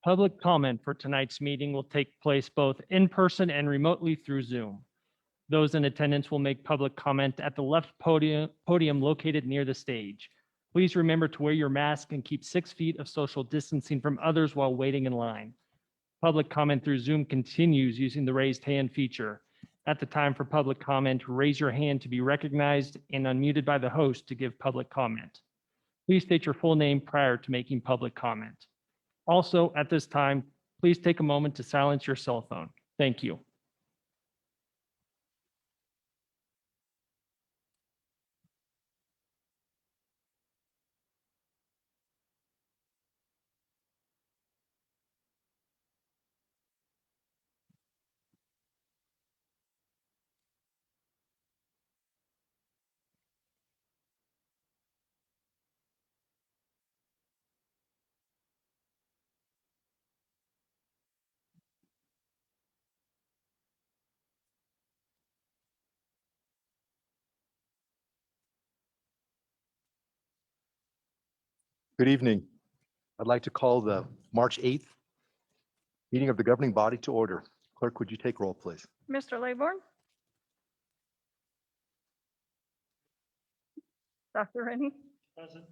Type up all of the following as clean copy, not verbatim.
Public comment for tonight's meeting will take place both in person and remotely through Zoom. Those in attendance will make public comment at the left podium located near the stage. Please remember to wear your mask and keep 6 feet of social distancing from others while waiting in line. Public comment through Zoom continues using the raised hand feature. At the time for public comment, raise your hand to be recognized and unmuted by the host to give public comment. Please state your full name prior to making public comment. Also, at this time, please take a moment to silence your cell phone. Thank you. Good evening. I'd like to call the March 8th meeting of the governing body to order. Clerk, would you take roll, please? Mr. Laybourne? Dr. Rennie? Present.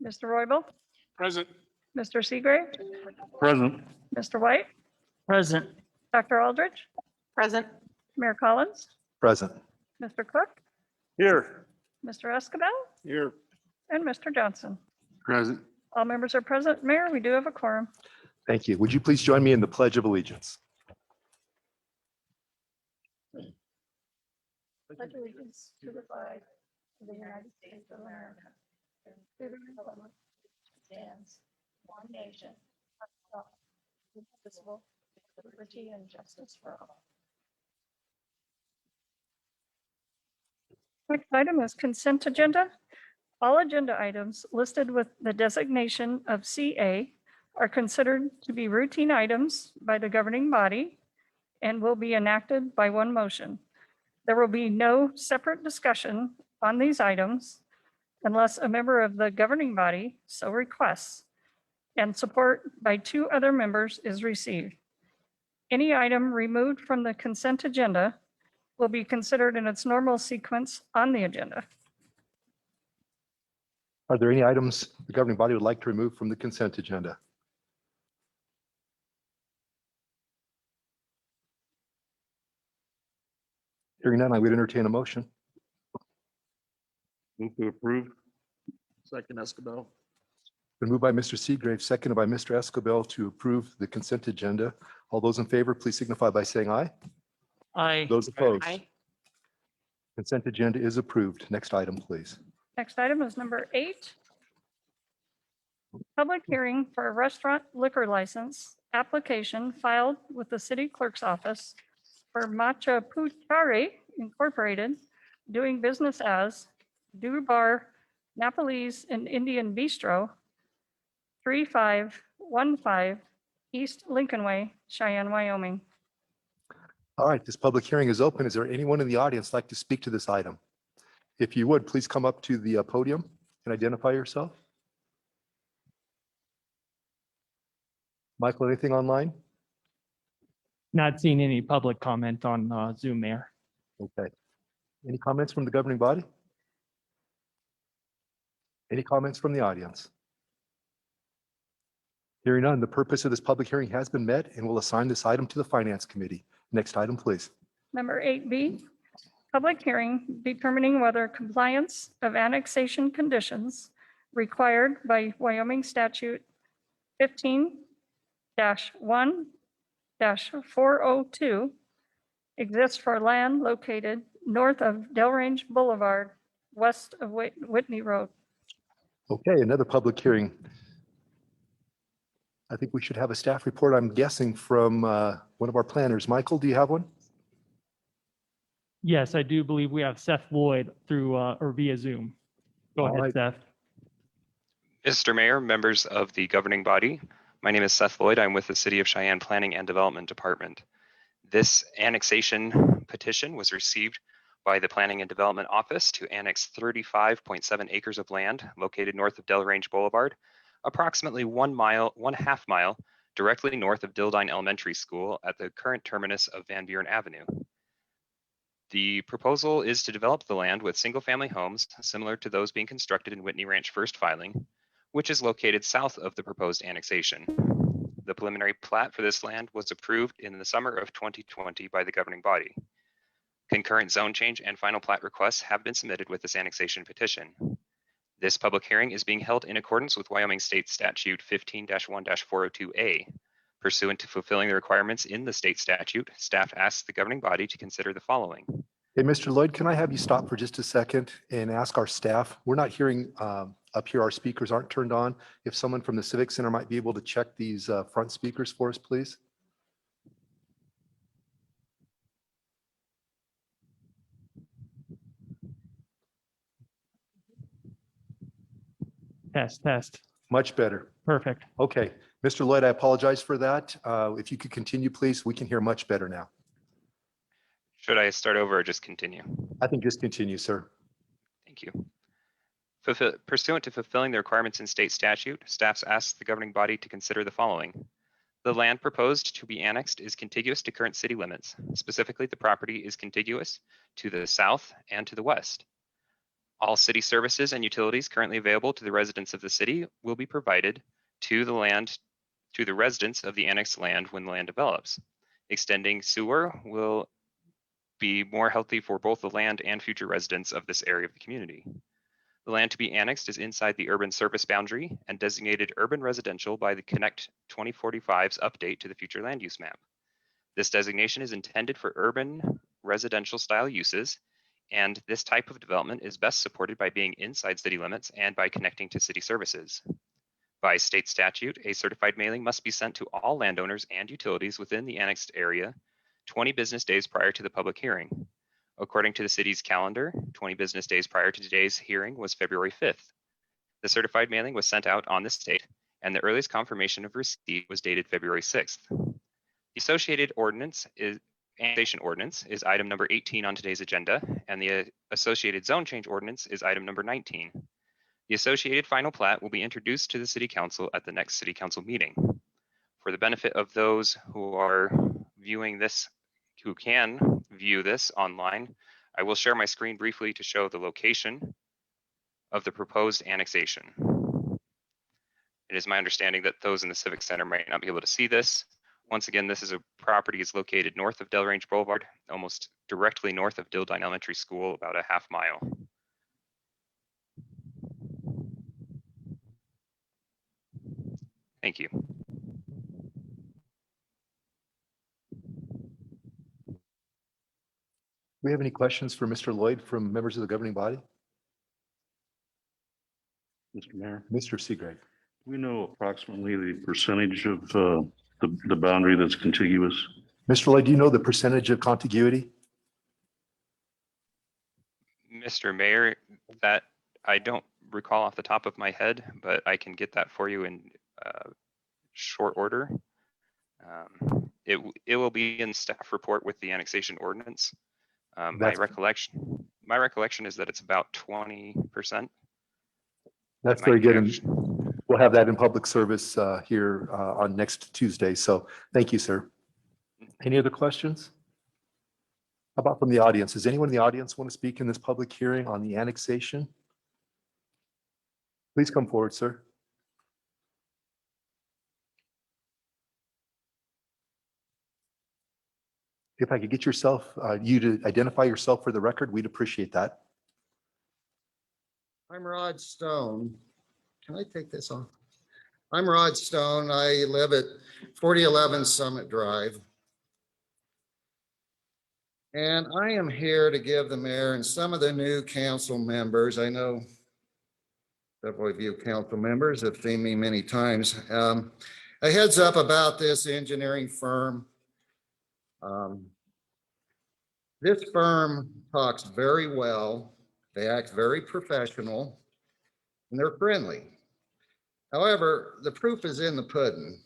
Mr. Roybal? Present. Mr. Seagrave? Present. Mr. White? Present. Dr. Aldrich? Present. Mayor Collins? Present. Mr. Cook? Here. Mr. Escabel? Here. And Mr. Johnson. Present. All members are present. Mayor, we do have a quorum. Thank you. Would you please join me in the Pledge of Allegiance? Pledge allegiance to the flag of the United States of America, and to the republic which stands one nation, under God, indivisible, with liberty and justice for all. Next item is consent agenda. All agenda items listed with the designation of CA are considered to be routine items by the governing body and will be enacted by one motion. There will be no separate discussion on these items unless a member of the governing body so requests and support by 2 other members is received. Any item removed from the consent agenda will be considered in its normal sequence on the agenda. Are there any items the governing body would like to remove from the consent agenda? Hearing none, I would entertain a motion. Move to approve. Second Escabel. Been moved by Mr. Seagrave, seconded by Mr. Escabel to approve the consent agenda. All those in favor, please signify by saying aye. Aye. Those opposed? Aye. Consent agenda is approved. Next item, please. Next item is number 8. Public hearing for a restaurant liquor license application filed with the city clerk's office for Macha Puchari Incorporated, doing business as Do Bar Nepalese and Indian Bistro, 3515 East Lincoln Way, Cheyenne, Wyoming. All right, this public hearing is open. Is there anyone in the audience like to speak to this item? If you would, please come up to the podium and identify yourself. Michael, anything online? Not seeing any public comment on Zoom, Mayor. Okay. Any comments from the governing body? Any comments from the audience? Hearing none, the purpose of this public hearing has been met, and we'll assign this item to the Finance Committee. Next item, please. Number 8B, public hearing determining whether compliance of annexation conditions required by Wyoming statute 15-1-402 exists for land located north of Delrange Boulevard, west of Whitney Road. Okay, another public hearing. I think we should have a staff report, I'm guessing, from one of our planners. Michael, do you have one? Yes, I do believe we have Seth Lloyd through or via Zoom. Go All ahead, right. Seth. Mr. Mayor, members of the governing body, my name is Seth Lloyd. I'm with the City of Cheyenne Planning and Development Department. This annexation petition was received by the Planning and Development Office to annex 35.7 acres of land located north of Delrange Boulevard, approximately 1 half mile directly north of Dildine Elementary School at the current terminus of Van Buren Avenue. The proposal is to develop the land with single-family homes similar to those being constructed in Whitney Ranch first filing, which is located south of the proposed annexation. The preliminary plat for this land was approved in the summer of 2020 by the governing body. Concurrent zone change and final plat requests have been submitted with this annexation petition. This public hearing is being held in accordance with Wyoming State Statute 15-1-402A. Pursuant to fulfilling the requirements in the state statute, staff asks the governing body to consider the following. Hey, Mr. Lloyd, can I have you stop for just a second and ask our staff? We're not hearing up here, our speakers aren't turned on. If someone from the Civic Center might be able to check these front speakers for us, please. Test. Much better. Perfect. Okay, Mr. Lloyd, I apologize for that. If you could continue, please, we can hear much better now. Should I start over or just continue? I think just continue, sir. Thank you. Pursuant to fulfilling the requirements in state statute, staff asks the governing body to consider the following. The land proposed to be annexed is contiguous to current city limits. Specifically, the property is contiguous to the south and to the west. All city services and utilities currently available to the residents of the city will be provided to the residents of the annexed land when the land develops. Extending sewer will be more healthy for both the land and future residents of this area of the community. The land to be annexed is inside the urban service boundary and designated urban residential by the Connect 2045's update to the future land use map. This designation is intended for urban residential style uses, and this type of development is best supported by being inside city limits and by connecting to city services. By state statute, a certified mailing must be sent to all landowners and utilities within the annexed area 20 business days prior to the public hearing. According to the city's calendar, 20 business days prior to today's hearing was February 5th. The certified mailing was sent out on this date, and the earliest confirmation of receipt was dated February 6th. The associated annexation ordinance is item number 18 on today's agenda, and the associated zone change ordinance is item number 19. The associated final plat will be introduced to the City Council at the next City Council meeting. For the benefit of those who are viewing this, who can view this online, I will share my screen briefly to show the location of the proposed annexation. It is my understanding that those in the Civic Center might not be able to see this. Once again, this is a property is located north of Delrange Boulevard, almost directly north of Dildine Elementary School, about a half mile. Thank you. Do we have any questions for Mr. Lloyd from members of the governing body? Mr. Mayor, Mr. Seagrave. we know approximately the percentage of the boundary that's contiguous. Mr. Lloyd, do you know the percentage of contiguity? Mr. Mayor, that I don't recall off the top of my head, but I can get that for you in short order. It will be in staff report with the annexation ordinance. My recollection is that it's about 20%. That's very good. And we'll have that in public service here on next Tuesday. So thank you, sir. Any other questions? How about from the audience? Does anyone in the audience want to speak in this public hearing on the annexation? Please come forward, sir. If I could get you to identify yourself for the record, we'd appreciate that. I'm Rod Stone. Can I take this off? I'm Rod Stone. I live at 4011 Summit Drive. And I am here to give the mayor and some of the new council members, I know several of you council members have seen me many times, a heads up about this engineering firm. This firm talks very well. They act very professional and they're friendly. However, the proof is in the pudding.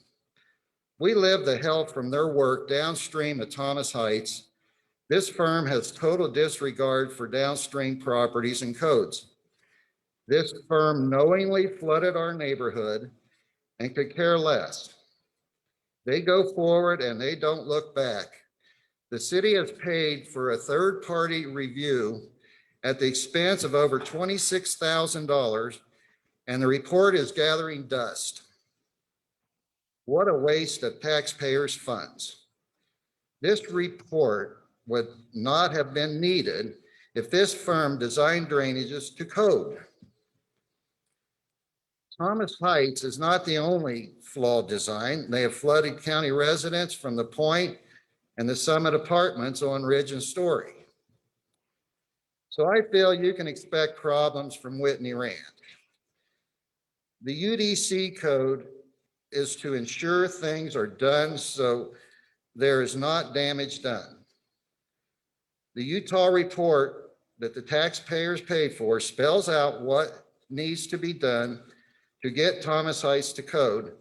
We live the help from their work downstream at Thomas Heights. This firm has total disregard for downstream properties and codes. This firm knowingly flooded our neighborhood and could care less. They go forward and they don't look back. The city has paid for a third-party review at the expense of over $26,000, and the report is gathering dust. What a waste of taxpayers' funds. This report would not have been needed if this firm designed drainages to code. Thomas Heights is not the only flawed design. They have flooded county residents from the Point and the Summit Apartments on Ridge and Story. So I feel you can expect problems from Whitney Rand. The UDC code is to ensure things are done so there is not damage done. The Utah report that the taxpayers pay for spells out what needs to be done to get Thomas Heights to code.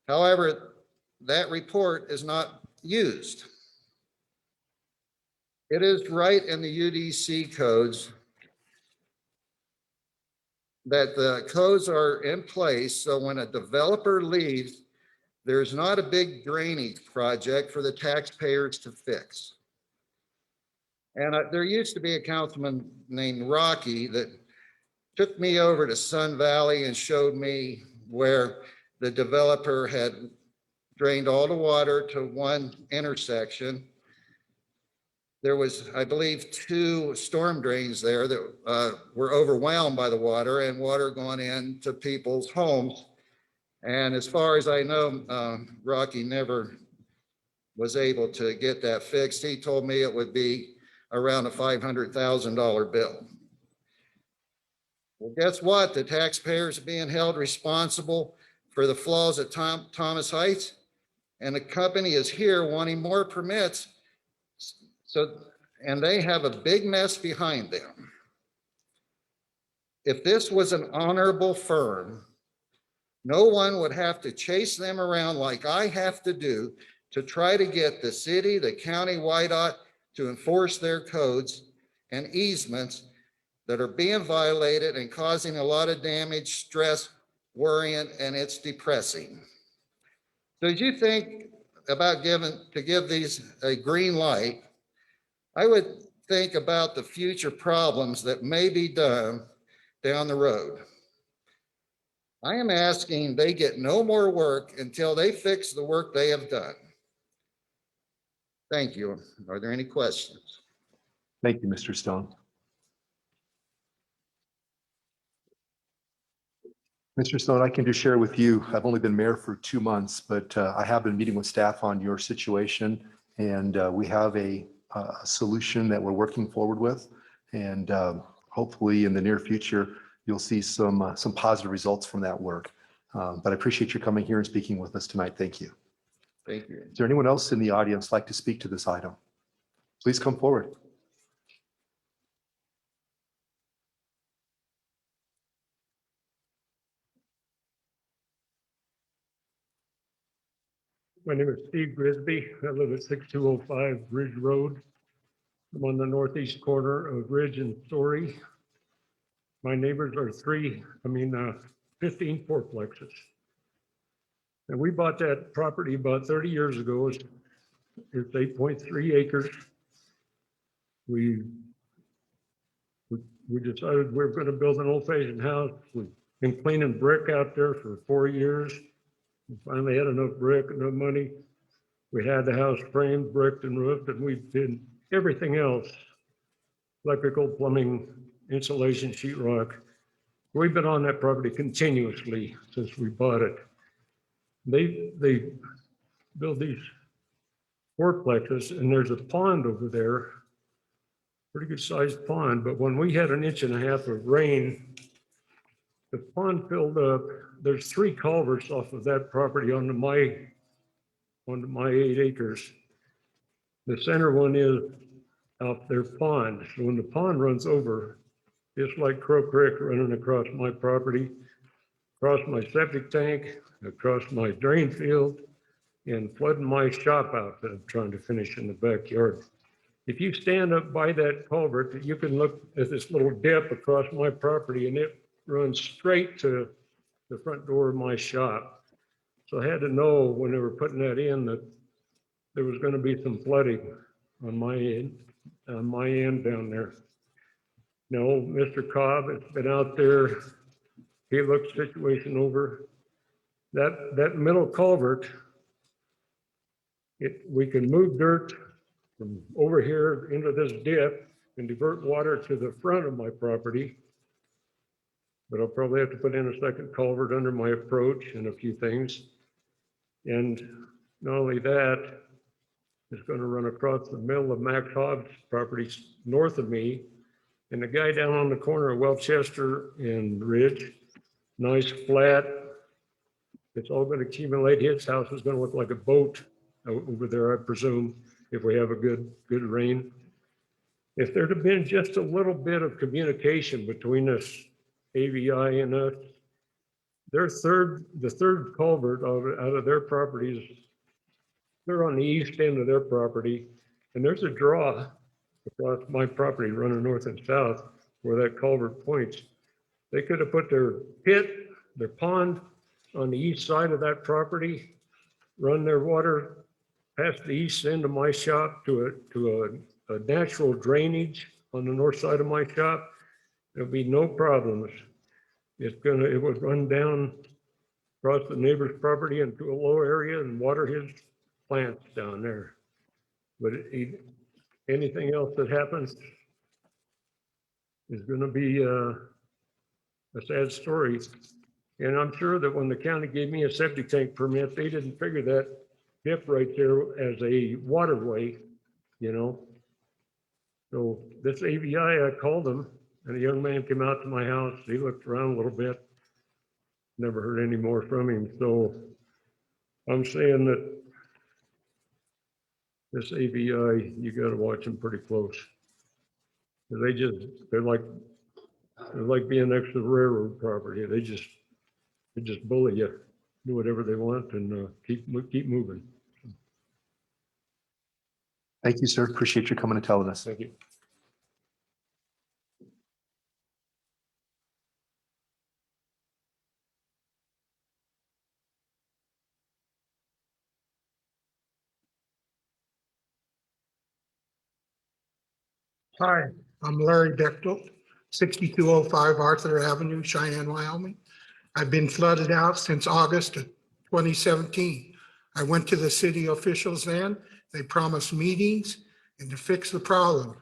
However, that report is not used. It is right in the UDC codes that the codes are in place, so when a developer leaves, there's not a big drainage project for the taxpayers to fix. And there used to be a councilman named Rocky that took me over to Sun Valley and showed me where the developer had drained all the water to one intersection. There was, I believe, 2 storm drains there that were overwhelmed by the water and water going into people's homes. And as far as I know, Rocky never was able to get that fixed. He told me it would be around a $500,000 bill. Well, guess what? The taxpayers are being held responsible for the flaws at Thomas Heights, and the company is here wanting more permits. So, and they have a big mess behind them. If this was an honorable firm, no one would have to chase them around like I have to do to try to get the city, the county, WYDOT to enforce their codes and easements that are being violated and causing a lot of damage, stress, worrying, and it's depressing. So as you think about give these a green light, I would think about the future problems that may be done down the road. I am asking they get no more work until they fix the work they have done. Thank you. Are there any questions? Thank you, Mr. Stone. Mr. Stone, I can just share with you, I've only been mayor for 2 months, but I have been meeting with staff on your situation, and we have a solution that we're working forward with. And hopefully in the near future, you'll see some positive results from that work. But I appreciate you coming here and speaking with us tonight. Thank you. Thank you. Is there anyone else in the audience like to speak to this item? Please come forward. My name is Steve Grisby. I live at 6205 Ridge Road. I'm on the northeast corner of Ridge and Story. My neighbors are 15 fourplexes. And we bought that property about 30 years ago. It's 8.3 acres. We decided we were going to build an old-fashioned house. We've been cleaning brick out there for 4 years. We finally had enough brick, enough money. We had the house framed, bricked, and roofed, and we did everything else: electrical, plumbing, insulation, sheetrock. We've been on that property continuously since we bought it. They build these fourplexes, and there's a pond over there, pretty good sized pond. But when we had 1.5 inches of rain, the pond filled up. There's 3 culverts off of that property onto my 8 acres. The center one is out their pond. So when the pond runs over, it's like Crow Creek running across my property, across my septic tank, across my drain field, and flooding my shop out that I'm trying to finish in the backyard. If you stand up by that culvert, you can look at this little dip across my property, and it runs straight to the front door of my shop. So I had to know when they were putting that in that there was going to be some flooding on my end down there. No, Mr. Cobb has been out there. He looked the situation over. That middle culvert, we can move dirt from over here into this dip and divert water to the front of my property. But I'll probably have to put in a second culvert under my approach and a few things. And not only that, it's going to run across the middle of Max Hobbs' property north of me. And the guy down on the corner of Welchester and Ridge, nice flat. It's all going to accumulate. His house is going to look like a boat over there, I presume, if we have a good rain. If there'd have been just a little bit of communication between us, AVI and us, the third culvert out of their properties, they're on the east end of their property, and there's a draw across my property running north and south where that culvert points. They could have put their pit, their pond on the east side of that property, run their water past the east end of my shop to a natural drainage on the north side of my shop. There'll be no problems. It would run down across the neighbor's property into a low area and water his plants down there. But anything else that happens is going to be a sad story. And I'm sure that when the county gave me a septic tank permit, they didn't figure that dip right there as a waterway, you know. So this AVI, I called them, and a young man came out to my house. He looked around a little bit, never heard any more from him. So I'm saying that this AVI, you got to watch them pretty close. They're like being next to the railroad property. They just bully you, do whatever they want, and keep moving. Thank you, sir. Appreciate you coming and telling us. Thank you. Hi, I'm Larry Bechtel, 6205 Arthur Avenue, Cheyenne, Wyoming. I've been flooded out since August of 2017. I went to the city officials then. They promised meetings and to fix the problem.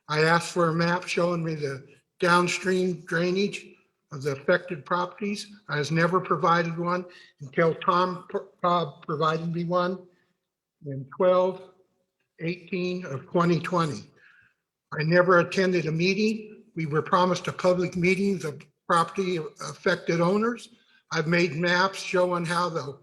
I asked for a map showing me the downstream drainage of the affected properties. I was never provided one until Tom Cobb provided me one in 12/18 of 2020. I never attended a meeting. We were promised a public meeting of property affected owners. I've made maps showing how the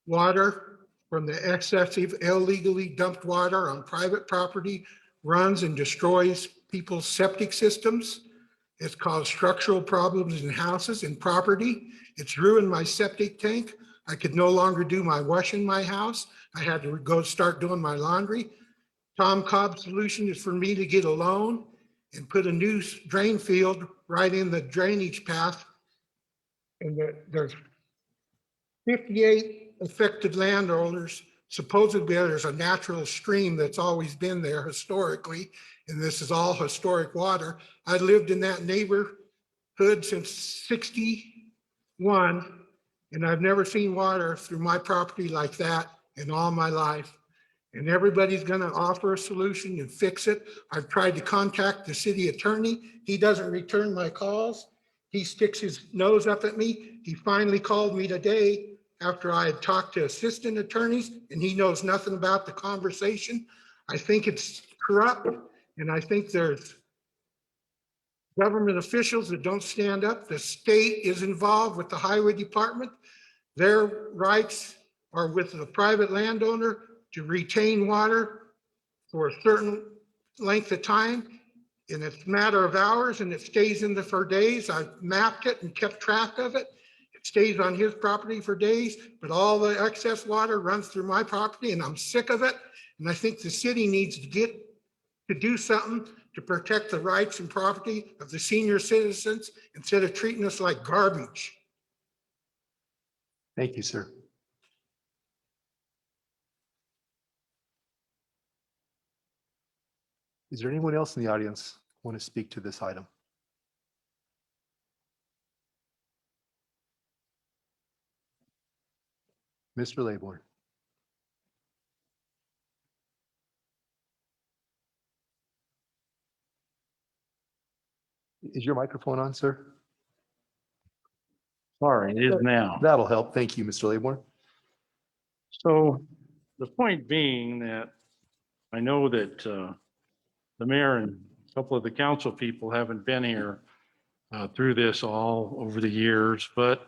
water from the excessive illegally dumped water on private property runs and destroys people's septic systems. It's caused structural problems in houses and property. It's ruined my septic tank. I could no longer do my washing in my house. I had to go start doing my laundry. Tom Cobb's solution is for me to get a loan and put a new drain field right in the drainage path. And there's 58 affected landowners. Supposedly there's a natural stream that's always been there historically, and this is all historic water. I lived in that neighborhood since 61, and I've never seen water through my property like that in all my life. And everybody's going to offer a solution and fix it. I've tried to contact the city attorney. He doesn't return my calls. He sticks his nose up at me. He finally called me today after I had talked to assistant attorneys, and he knows nothing about the conversation. I think it's corrupt, and I think there's government officials that don't stand up. The state is involved with the highway department. Their rights are with the private landowner to retain water for a certain length of time. And it's a matter of hours, and it stays in there for days. I've mapped it and kept track of it. It stays on his property for days, but all the excess water runs through my property, and I'm sick of it. And I think the city needs to do something to protect the rights and property of the senior citizens instead of treating us like garbage. Thank you, sir. Is there anyone else in the audience who want to speak to this item? Mr. Laborn. Is your microphone on, sir? Sorry, it is now. That'll help. Thank you, Mr. Laborn. So the point being that I know that the mayor and a couple of the council people haven't been here through this all over the years, but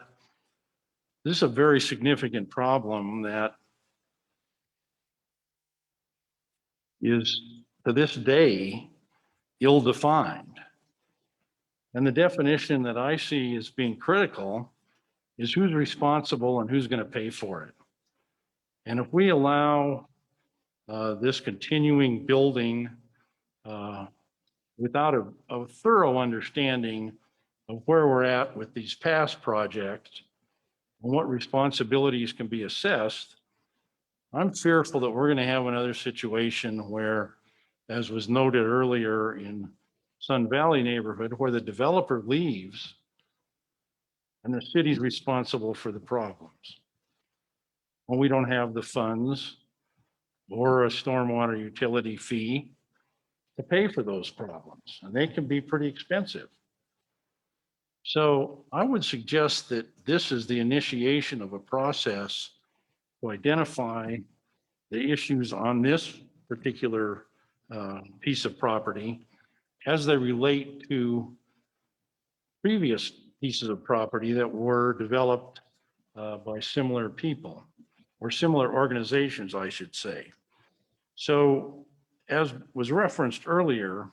this is a very significant problem that is to this day ill-defined. And the definition that I see as being critical is who's responsible and who's going to pay for it. And if we allow this continuing building without a thorough understanding of where we're at with these past projects and what responsibilities can be assessed, I'm fearful that we're going to have another situation where, as was noted earlier in Sun Valley neighborhood, where the developer leaves and the city's responsible for the problems. When we don't have the funds or a stormwater utility fee to pay for those problems, and they can be pretty expensive. So I would suggest that this is the initiation of a process to identify the issues on this particular piece of property as they relate to previous pieces of property that were developed by similar people or similar organizations, I should say. So as was referenced earlier,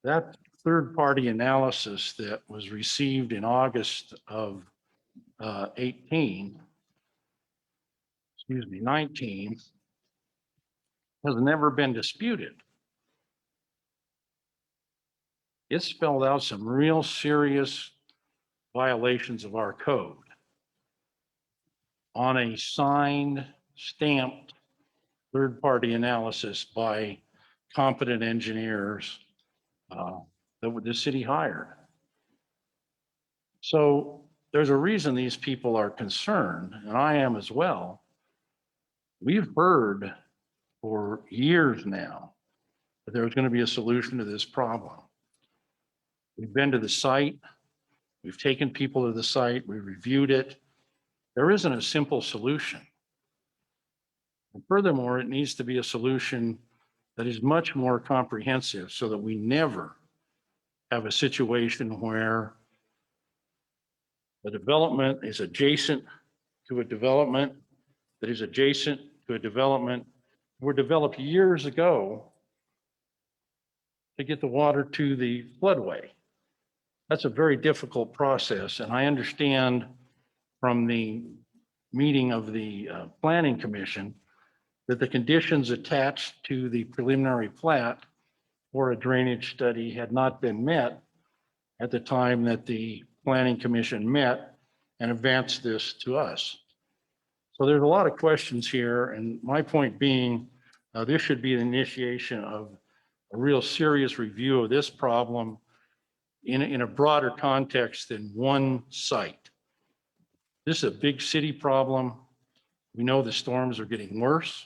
that third-party analysis that was received in August of 19 has never been disputed. It spelled out some real serious violations of our code on a signed, stamped third-party analysis by competent engineers that the city hired. So there's a reason these people are concerned, and I am as well. We've heard for years now that there's going to be a solution to this problem. We've been to the site. We've taken people to the site. We reviewed it. There isn't a simple solution. And furthermore, it needs to be a solution that is much more comprehensive so that we never have a situation where the development is adjacent to a development that is adjacent to a development were developed years ago to get the water to the floodway. That's a very difficult process. And I understand from the meeting of the Planning Commission that the conditions attached to the preliminary plat for a drainage study had not been met at the time that the Planning Commission met and advanced this to us. So there's a lot of questions here, and my point being, this should be an initiation of a real serious review of this problem in a broader context than one site. This is a big city problem. We know the storms are getting worse.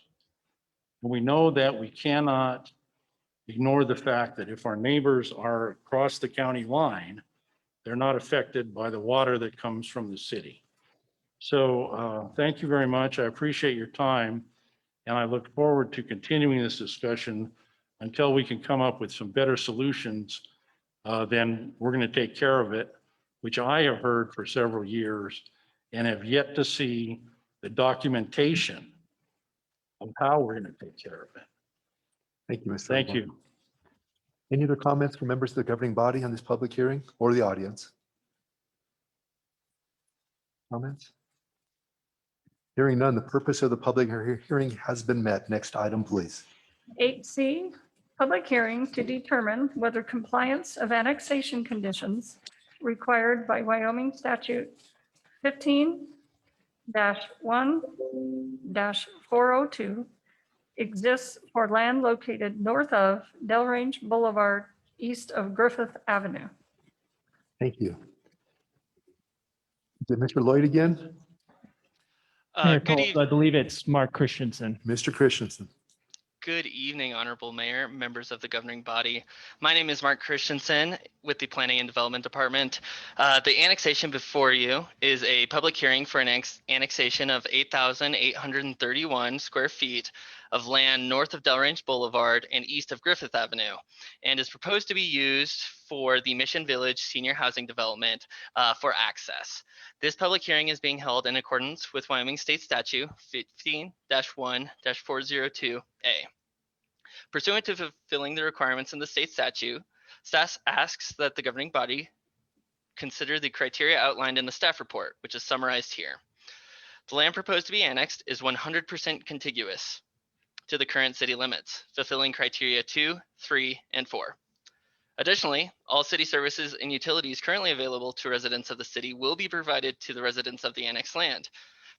And we know that we cannot ignore the fact that if our neighbors are across the county line, they're not affected by the water that comes from the city. So thank you very much. I appreciate your time. And I look forward to continuing this discussion until we can come up with some better solutions. Then we're going to take care of it, which I have heard for several years and have yet to see the documentation of how we're going to take care of it. Thank you, Mr. Thank Laborn. you. Any other comments from members of the governing body on this public hearing or the audience? Comments? Hearing none, the purpose of the public hearing has been met. Next item, please. 8C, public hearing to determine whether compliance of annexation conditions required by Wyoming statute 15-1-402 exists for land located north of Delrange Boulevard, east of Griffith Avenue. Thank you. Is it Mr. Lloyd again? Mayor Good Coles, I believe it's Mark Christensen. Mr. Christensen? Good evening, Honorable Mayor, members of the governing body. My name is Mark Christensen with the Planning and Development Department. The annexation before you is a public hearing for an annexation of 8,831 square feet of land north of Delrange Boulevard and east of Griffith Avenue, and is proposed to be used for the Mission Village Senior Housing Development for access. This public hearing is being held in accordance with Wyoming State Statute 15-1-402A. Pursuant to fulfilling the requirements in the state statute, staff asks that the governing body consider the criteria outlined in the staff report, which is summarized here. The land proposed to be annexed is 100% contiguous to the current city limits, fulfilling criteria 2, 3, and 4. Additionally, all city services and utilities currently available to residents of the city will be provided to the residents of the annexed land.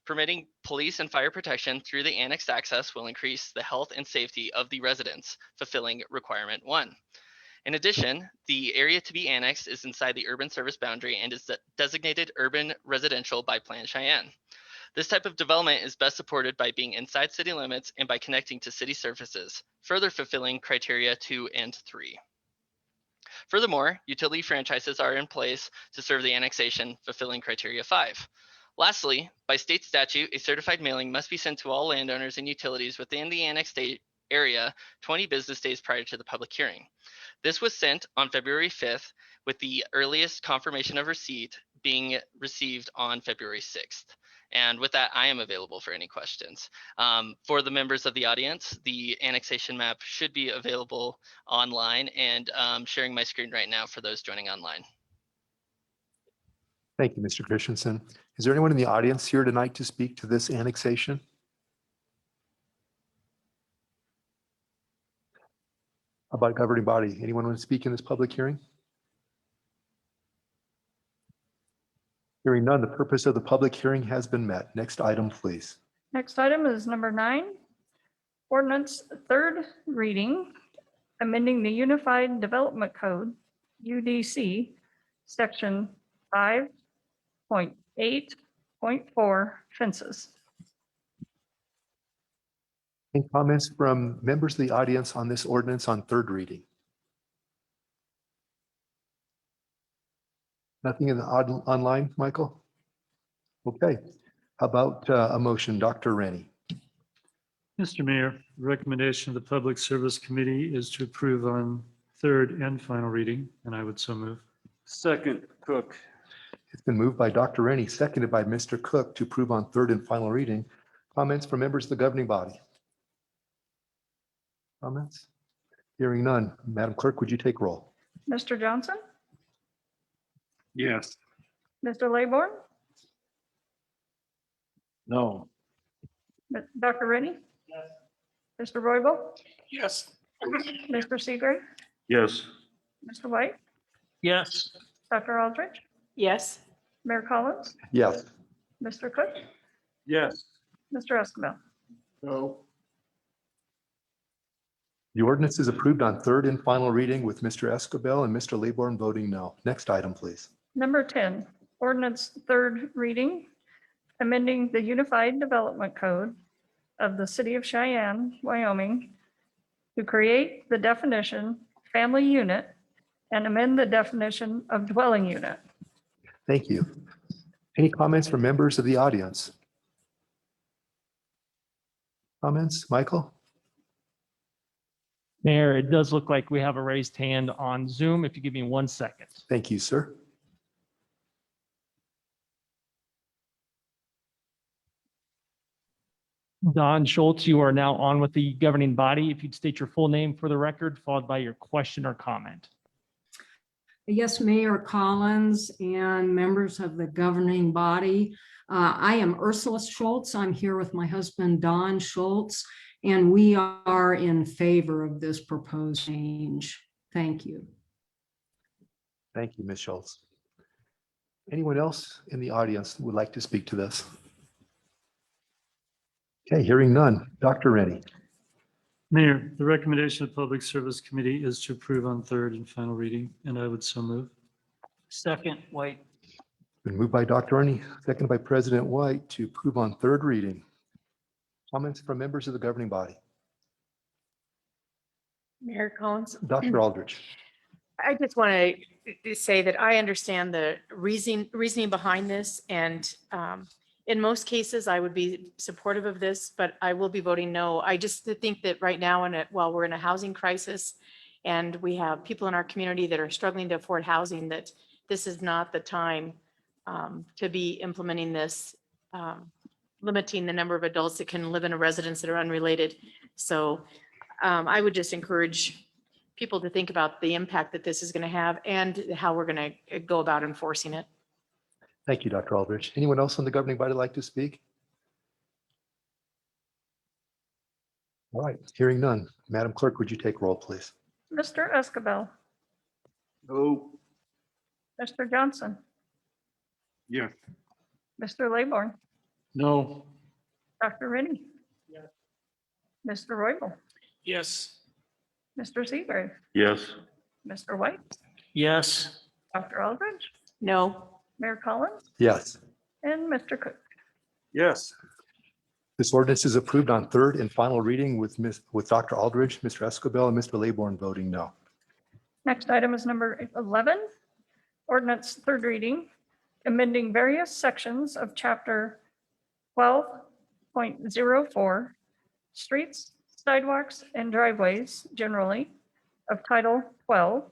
Permitting police and fire protection through the annexed access will increase the health and safety of the residents, fulfilling requirement 1. In addition, the area to be annexed is inside the urban service boundary and is designated urban residential by Plan Cheyenne. This type of development is best supported by being inside city limits and by connecting to city services, further fulfilling criteria 2 and 3. Furthermore, utility franchises are in place to serve the annexation, fulfilling criteria 5. Lastly, by state statute, a certified mailing must be sent to all landowners and utilities within the annexed area 20 business days prior to the public hearing. This was sent on February 5th, with the earliest confirmation of receipt being received on February 6th. And with that, I am available for any questions. For the members of the audience, the annexation map should be available online, and sharing my screen right now for those joining online. Thank you, Mr. Christensen. Is there anyone in the audience here tonight to speak to this annexation? About governing body? Anyone want to speak in this public hearing? Hearing none, the purpose of the public hearing has been met. Next item, please. Next item is number 9, ordinance third reading, amending the Unified Development Code, UDC, section 5.8.4 fences. Any comments from members of the audience on this ordinance on third reading? Nothing in the online, Michael? Okay. How about a motion, Dr. Rennie? Mr. Mayor, the recommendation of the Public Service Committee is to approve on third and final reading, and I would so move. Second, Cook. It's been moved by Dr. Rennie, seconded by Mr. Cook to approve on third and final reading. Comments from members of the governing body? Comments? Hearing none. Madam Clerk, would you take roll? Mr. Johnson, Yes. Mr. Laybourne, No. Dr. Rennie? Mr. Royball, Yes. Mr. Seagrave, Yes. Mr. White, Yes. Dr. Aldrich, yes, Mayor Collins, Yes. Mr. Cook, Yes. Mr. Escabel. No. The ordinance is approved on third and final reading with Mr. Escabel and Mr. Laybourne voting no. Next item, please. Number 10, ordinance third reading, amending the Unified Development Code of the City of Cheyenne, Wyoming, to create the definition family unit and amend the definition of dwelling unit. Thank you. Any comments from members of the audience? Comments, Michael? Mayor, it does look like we have a raised hand on Zoom. If you give me 1 second. Thank you, sir. Don Schultz, you are now on with the governing body. If you'd state your full name for the record, followed by your question or comment. yes, Mayor Collins and members of the governing body. I am Ursula Schultz. I'm here with my husband, Don Schultz, and we are in favor of this proposed change. Thank you. Thank you, Ms. Schultz. Anyone else in the audience who would like to speak to this? Okay, hearing none. Dr. Rennie. Mayor, the recommendation of the Public Service Committee is to approve on third and final reading, and I would so move. Second, White. Been moved by Dr. Arnie, seconded by President White to approve on third reading. Comments from members of the governing body? Mayor Collins, Dr. Aldrich. I just want to say that I understand the reasoning behind this. And in most cases, I would be supportive of this, but I will be voting no. I just think that right now, while we're in a housing crisis and we have people in our community that are struggling to afford housing, that this is not the time to be implementing this, limiting the number of adults that can live in a residence that are unrelated. So I would just encourage people to think about the impact that this is going to have and how we're going to go about enforcing it. Thank you, Dr. Aldrich. Anyone else on the governing body like to speak? All right, hearing none. Madam Clerk, would you take roll, please? Mr. Escabel, No. Mr. Johnson, Yeah. Mr. Laborn, No. Dr. Rennie. Mr. Royball, Yes. Mr. Seagrave, Yes. Mr. White, Yes. Dr. Aldridge, No. Mayor Collins, Yes. and Mr. Cook. Yes. This ordinance is approved on third and final reading with Dr. Aldridge, Mr. Escabel, and Mr. Laborn voting no. Next item is number 11, ordinance third reading, amending various sections of chapter 12.04, streets, sidewalks, and driveways generally, of title 12,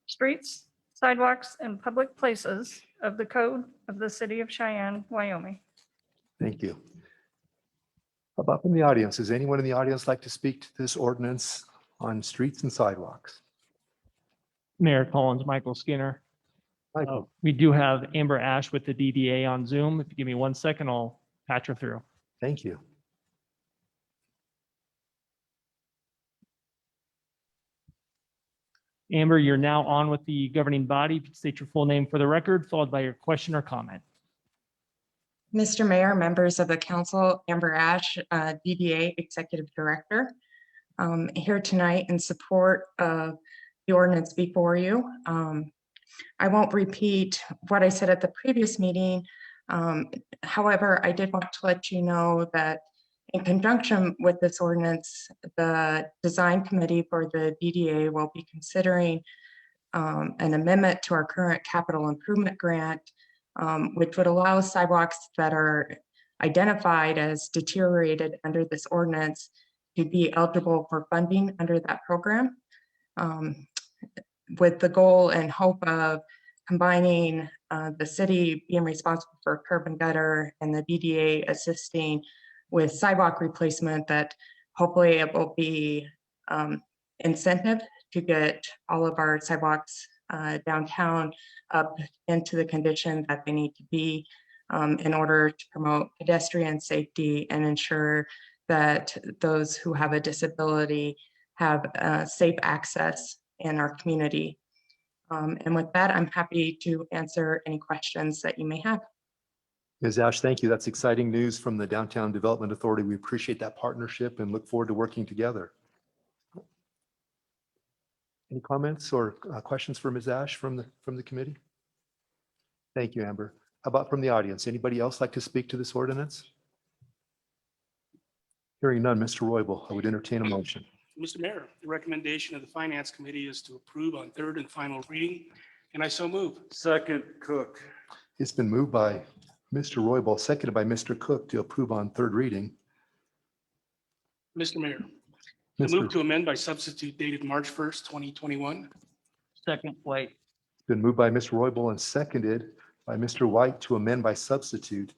streets, sidewalks, and public places of the code of the city of Cheyenne, Wyoming. Thank you. How about from the audience? Does anyone in the audience like to speak to this ordinance on streets and sidewalks? Mayor Collins, Michael Skinner. Michael, We do have Amber Ash with the DDA on Zoom. If you give me 1 second, I'll patch her through. thank you. Amber, you're now on with the governing body. State your full name for the record, followed by your question or comment. Mr. Mayor, members of the council, Amber Ash, DDA Executive Director, here tonight in support of the ordinance before you. I won't repeat what I said at the previous meeting. However, I did want to let you know that in conjunction with this ordinance, the design committee for the DDA will be considering an amendment to our current capital improvement grant, which would allow sidewalks that are identified as deteriorated under this ordinance to be eligible for funding under that program, with the goal and hope of combining the city being responsible for curb and gutter and the DDA assisting with sidewalk replacement, that hopefully it will be incentive to get all of our sidewalks downtown up into the condition that they need to be in order to promote pedestrian safety and ensure that those who have a disability have safe access in our community. And with that, I'm happy to answer any questions that you may have. Ms. Ash, thank you. That's exciting news from the Downtown Development Authority. We appreciate that partnership and look forward to working together. Any comments or questions for Ms. Ash from the committee? Thank you, Amber. How about from the audience? Anybody else like to speak to this ordinance? Hearing none, Mr. Roybal, I would entertain a motion. Mr. Mayor, the recommendation of the Finance Committee is to approve on third and final reading, and I so move. Second, Cook. It's been moved by Mr. Roybal, seconded by Mr. Cook to approve on third reading. Mr. Mayor, I move to amend by substitute dated March 1st, 2021. Second, White. It's been moved by Mr. Roybal and seconded by Mr. White to amend by substitute.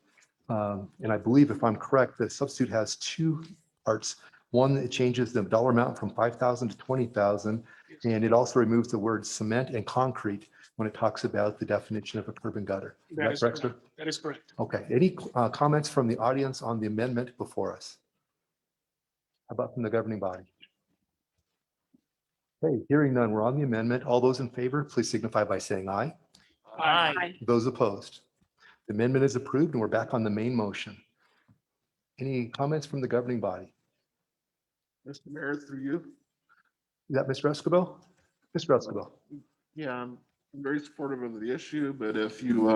And I believe, if I'm correct, the substitute has two parts. One, it changes the dollar amount from 5,000 to 20,000, and it also removes the words cement and concrete when it talks about the definition of a curb and gutter. That is correct, sir? correct. That is correct. Okay. Any comments from the audience on the amendment before us? How about from the governing body? Okay, hearing none, we're on the amendment. All those in favor, please signify by saying aye. Aye. Those opposed? The amendment is approved and we're back on the main motion. Any comments from the governing body? Mr. Mayor, through you. Is that Mr. Escobar? Mr. Escobar? Yeah, I'm very supportive of the issue, but if you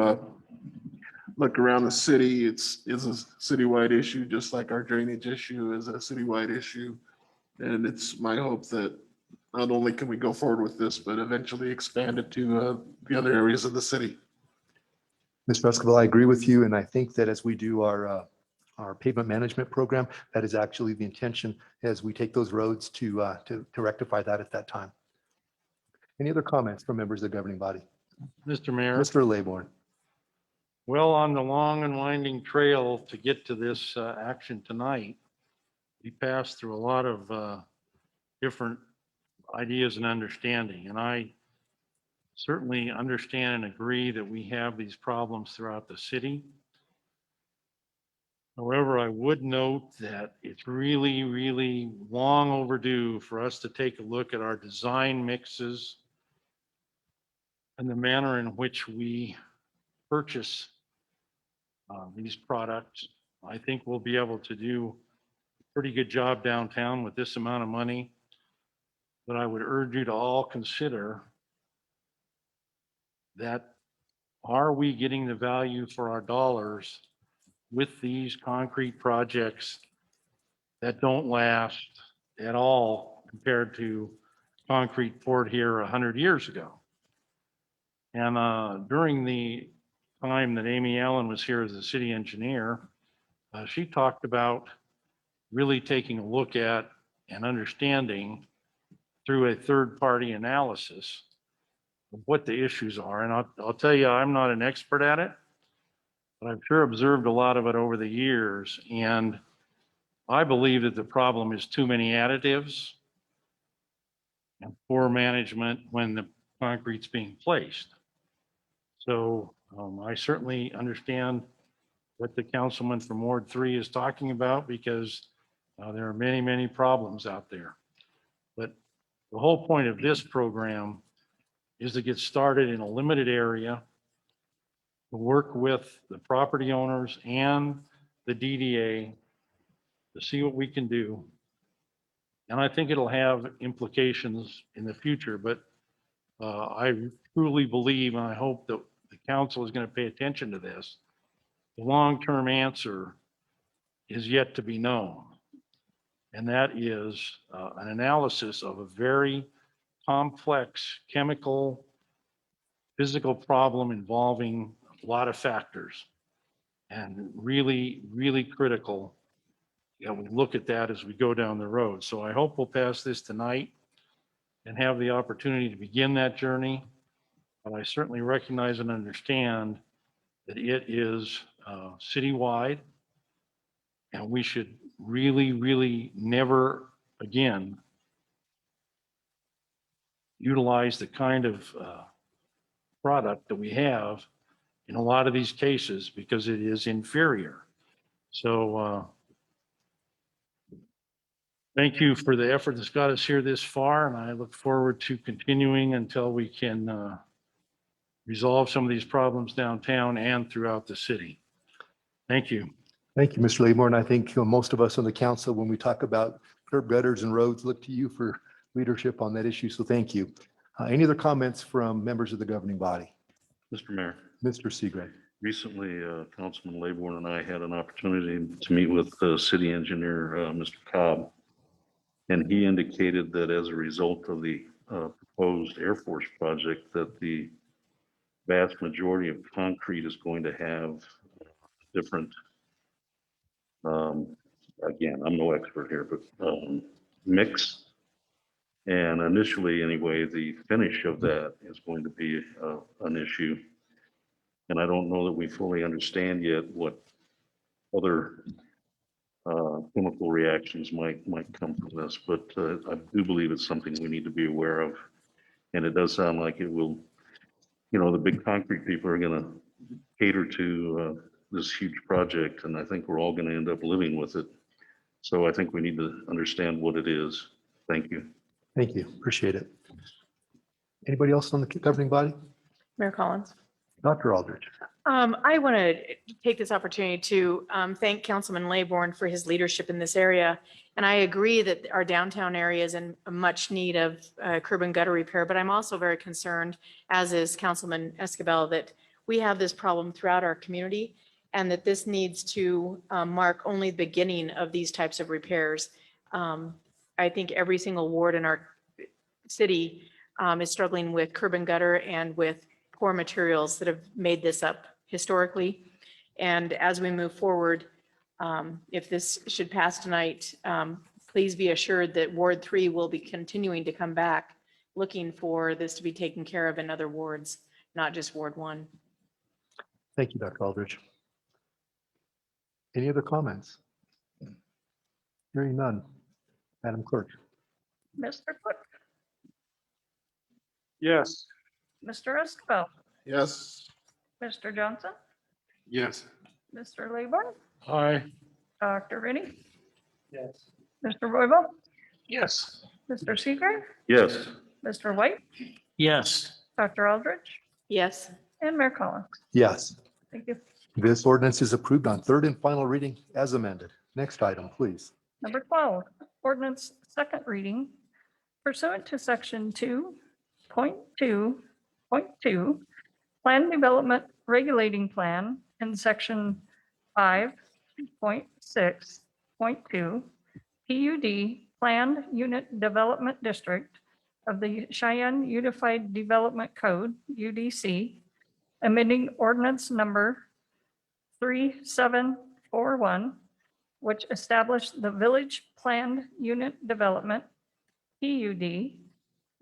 look around the city, it's a citywide issue, just like our drainage issue is a citywide issue. And it's my hope that not only can we go forward with this, but eventually expand it to the other areas of the city. Mr. Escobar, I agree with you, and I think that as we do our pavement management program, that is actually the intention as we take those roads to rectify that at that time. Any other comments from members of the governing body? Mr. Mayor, Mr. Laborn? well, on the long and winding trail to get to this action tonight, we passed through a lot of different ideas and understanding, and I certainly understand and agree that we have these problems throughout the city. However, I would note that it's really, really long overdue for us to take a look at our design mixes and the manner in which we purchase these products. I think we'll be able to do a pretty good job downtown with this amount of money. But I would urge you to all consider that, are we getting the value for our dollars with these concrete projects that don't last at all compared to concrete poured here 100 years ago? And during the time that Amy Allen was here as the city engineer, she talked about really taking a look at and understanding through a third-party analysis of what the issues are. And I'll tell you, I'm not an expert at it, but I've sure observed a lot of it over the years. And I believe that the problem is too many additives and poor management when the concrete's being placed. So I certainly understand what the councilman from Ward 3 is talking about, because there are many, many problems out there. But the whole point of this program is to get started in a limited area, to work with the property owners and the DDA to see what we can do. And I think it'll have implications in the future, but I truly believe, and I hope that the council is going to pay attention to this. The long-term answer is yet to be known. And that is an analysis of a very complex chemical, physical problem involving a lot of factors. And really, really critical that we look at that as we go down the road. So I hope we'll pass this tonight and have the opportunity to begin that journey. But I certainly recognize and understand that it is citywide, and we should really, really never again utilize the kind of product that we have in a lot of these cases, because it is inferior. So thank you for the effort that's got us here this far, and I look forward to continuing until we can resolve some of these problems downtown and throughout the city. Thank you. Thank you, Mr. Laborn. I think most of us on the council, when we talk about curb gutters and roads, look to you for leadership on that issue. So thank you. Any other comments from members of the governing body? Mr. Mayor, Mr. Seagrave. recently, Councilman Laborn and I had an opportunity to meet with city engineer, Mr. Cobb. And he indicated that as a result of the proposed Air Force project, that the vast majority of concrete is going to have different, again, I'm no expert here, but mix. And initially, anyway, the finish of that is going to be an issue. And I don't know that we fully understand yet what other chemical reactions might come from this, but I do believe it's something we need to be aware of. And it does sound like it will, the big concrete people are going to cater to this huge project, and I think we're all going to end up living with it. So I think we need to understand what it is. Thank you. Thank you. Appreciate it. Anybody else on the governing body? Mayor Collins. Dr. Aldrich. I want to take this opportunity to thank Councilman Laybourne for his leadership in this area. And I agree that our downtown area is in much need of curb and gutter repair, but I'm also very concerned, as is Councilman Escabel, that we have this problem throughout our community and that this needs to mark only the beginning of these types of repairs. I think every single ward in our city is struggling with curb and gutter and with poor materials that have made this up historically. And as we move forward, if this should pass tonight, please be assured that Ward 3 will be continuing to come back looking for this to be taken care of in other wards, not just Ward 1. Thank you, Dr. Aldrich. Any other comments? Hearing none. Madam Clerk. Mr. Cook, Yes. Mr. Escabel, Yes. Mr. Johnson, Yes. Mr. Laybourne, Aye. Dr. Rennie, Yes. Mr. Royball, Yes. Mr. Seeger, Yes. Mr. White, Yes. Dr. Aldrich, Yes. and Mayor Collins. Yes. Thank you. This ordinance is approved on third and final reading as amended. Next item, please. Number 12, ordinance second reading pursuant to section 2.2.2, plan development regulating plan, and section 5.6.2, PUD planned unit development district of the Cheyenne Unified Development Code, UDC, amending ordinance number 3741, which established the Village Planned Unit Development, PUD,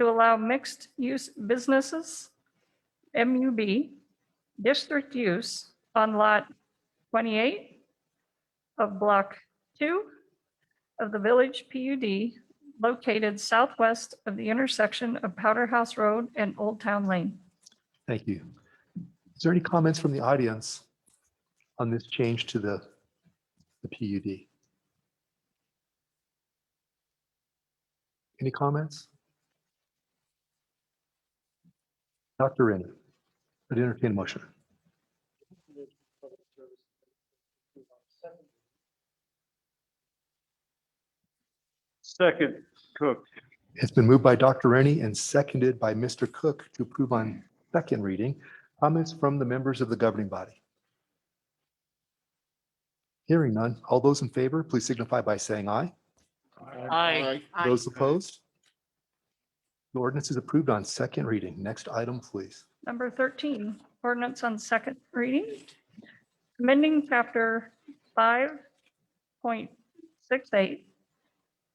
to allow mixed-use businesses, MUB, district use on Lot 28 of Block 2 of the Village PUD, located southwest of the intersection of Powder House Road and Old Town Lane. Thank you. Is there any comments from the audience on this change to the PUD? Any comments? Dr. Rennie, I'd entertain a motion. Second, Cook. It's been moved by Dr. Rennie and seconded by Mr. Cook to approve on second reading. Comments from the members of the governing body? Hearing none. All those in favor, please signify by saying aye. Aye. Those opposed? The ordinance is approved on second reading. Next item, please. Number 13, ordinance on second reading, amending chapter 5.68,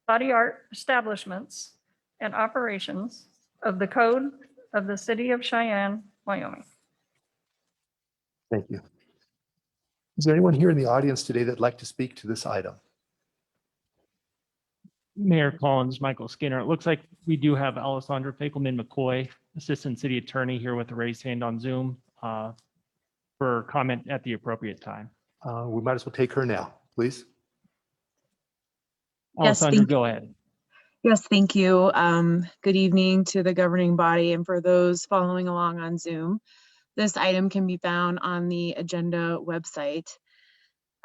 body art establishments and operations of the code of the city of Cheyenne, Wyoming. Thank you. Is there anyone here in the audience today that'd like to speak to this item? Mayor Collins, Michael Skinner. It looks like we do have Alessandra Fakelman McCoy, Assistant City Attorney, here with a raised hand on Zoom for comment at the appropriate time. We might as well take her now, please. Yes, Alessandra, thank- go ahead. Yes, thank you. Good evening to the governing body and for those following along on Zoom. This item can be found on the agenda website.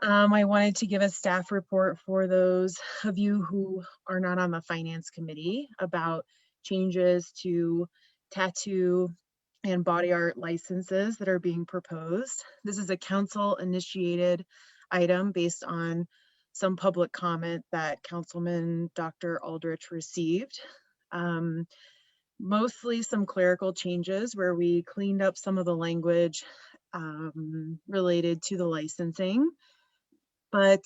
I wanted to give a staff report for those of you who are not on the finance committee about changes to tattoo and body art licenses that are being proposed. This is a council initiated item based on some public comment that Councilman Dr. Aldrich received. Mostly some clerical changes where we cleaned up some of the language related to the licensing. But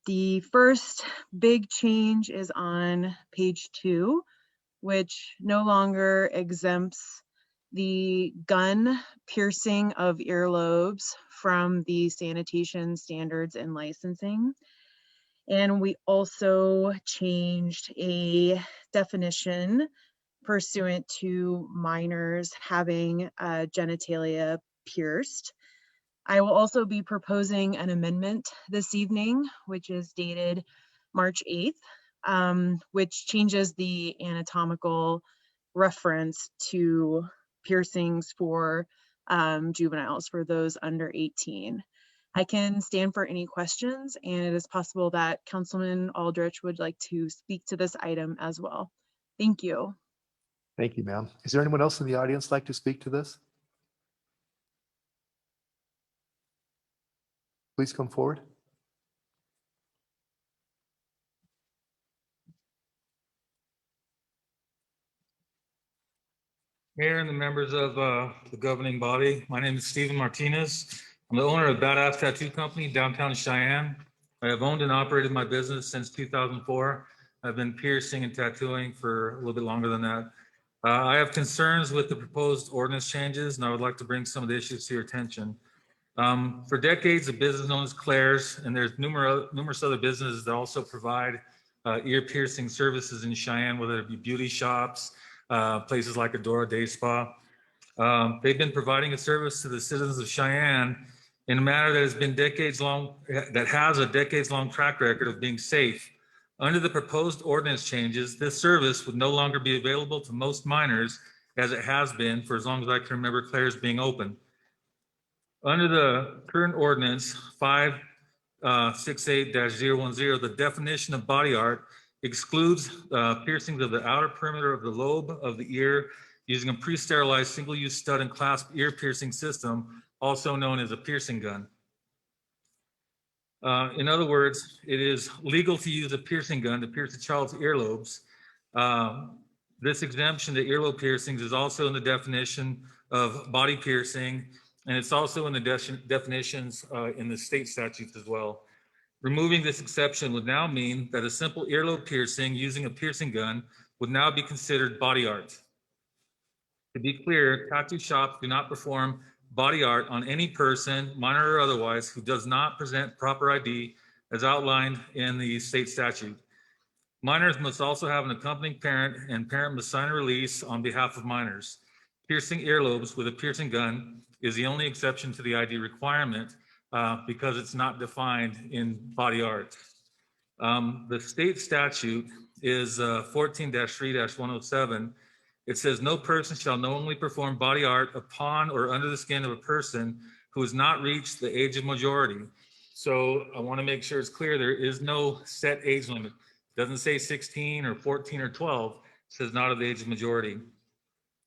the first big change is on page 2, which no longer exempts the gun piercing of earlobes from the sanitation standards and licensing. And we also changed a definition pursuant to minors having genitalia pierced. I will also be proposing an amendment this evening, which is dated March 8th, which changes the anatomical reference to piercings for juveniles, for those under 18. I can stand for any questions, and it is possible that Councilman Aldrich would like to speak to this item as well. Thank you. Thank you, ma'am. Is there anyone else in the audience like to speak to this? Please come forward. Mayor and the members of the governing body, my name is Stephen Martinez. I'm the owner of Badass Tattoo Company, downtown Cheyenne. I have owned and operated my business since 2004. I've been piercing and tattooing for a little bit longer than that. I have concerns with the proposed ordinance changes, and I would like to bring some of the issues to your attention. For decades, a business known as Claire's, and there's numerous other businesses that also provide ear piercing services in Cheyenne, whether it be beauty shops, places like Adora Day Spa. They've been providing a service to the citizens of Cheyenne in a manner that has been a decades-long track record of being safe. Under the proposed ordinance changes, this service would no longer be available to most minors, as it has been for as long as I can remember Claire's being open. Under the current ordinance 568-010, the definition of body art excludes piercings of the outer perimeter of the lobe of the ear using a pre-sterilized single-use stud and clasp ear piercing system, also known as a piercing gun. In other words, it is legal to use a piercing gun to pierce a child's earlobes. This exemption to earlobe piercings is also in the definition of body piercing, and it's also in the definitions in the state statutes as well. Removing this exception would now mean that a simple earlobe piercing using a piercing gun would now be considered body art. To be clear, tattoo shops do not perform body art on any person, minor or otherwise, who does not present proper ID as outlined in the state statute. Minors must also have an accompanying parent, and parent must sign a release on behalf of minors. Piercing earlobes with a piercing gun is the only exception to the ID requirement because it's not defined in body art. The state statute is 14-3-107. It says no person shall knowingly perform body art upon or under the skin of a person who has not reached the age of majority. So I want to make sure it's clear there is no set age limit. It doesn't say 16 or 14 or 12. It says not of the age of majority,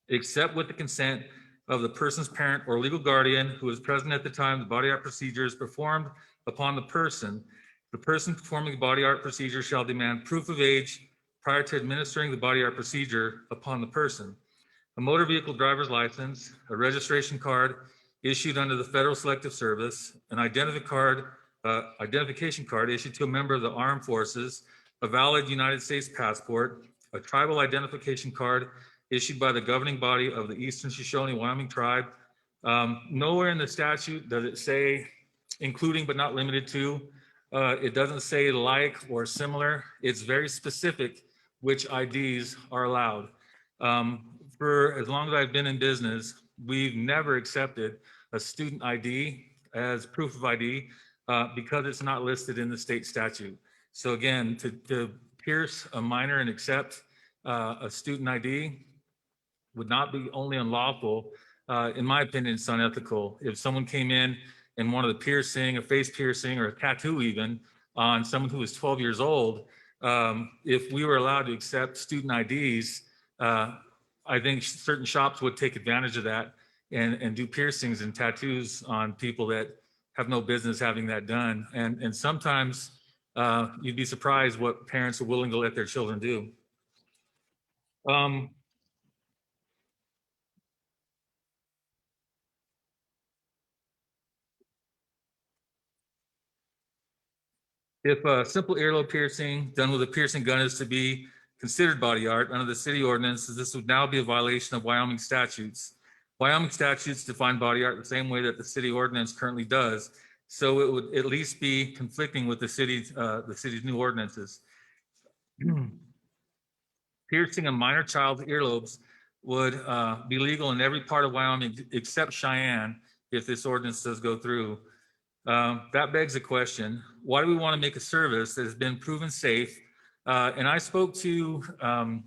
except with the consent of the person's parent or legal guardian who is present at the time the body art procedure is performed upon the person. The person performing the body art procedure shall demand proof of age prior to administering the body art procedure upon the person. A motor vehicle driver's license, a registration card issued under the Federal Selective Service, an identification card issued to a member of the armed forces, a valid United States passport, a tribal identification card issued by the governing body of the Eastern Shoshone Wyoming tribe. Nowhere in the statute does it say including but not limited to. It doesn't say like or similar. It's very specific which IDs are allowed. For as long as I've been in business, we've never accepted a student ID as proof of ID because it's not listed in the state statute. So again, to pierce a minor and accept a student ID would not be only unlawful, in my opinion, it's unethical. If someone came in and wanted a piercing, a face piercing, or a tattoo even on someone who was 12 years old, if we were allowed to accept student IDs, I think certain shops would take advantage of that and do piercings and tattoos on people that have no business having that done. And sometimes you'd be surprised what parents are willing to let their children do. If a simple earlobe piercing done with a piercing gun is to be considered body art under the city ordinance, this would now be a violation of Wyoming statutes. Wyoming statutes define body art the same way that the city ordinance currently does. So it would at least be conflicting with the city's new ordinances. Piercing a minor child's earlobes would be legal in every part of Wyoming except Cheyenne if this ordinance does go through. That begs the question, why do we want to make a service that has been proven safe? And I spoke to the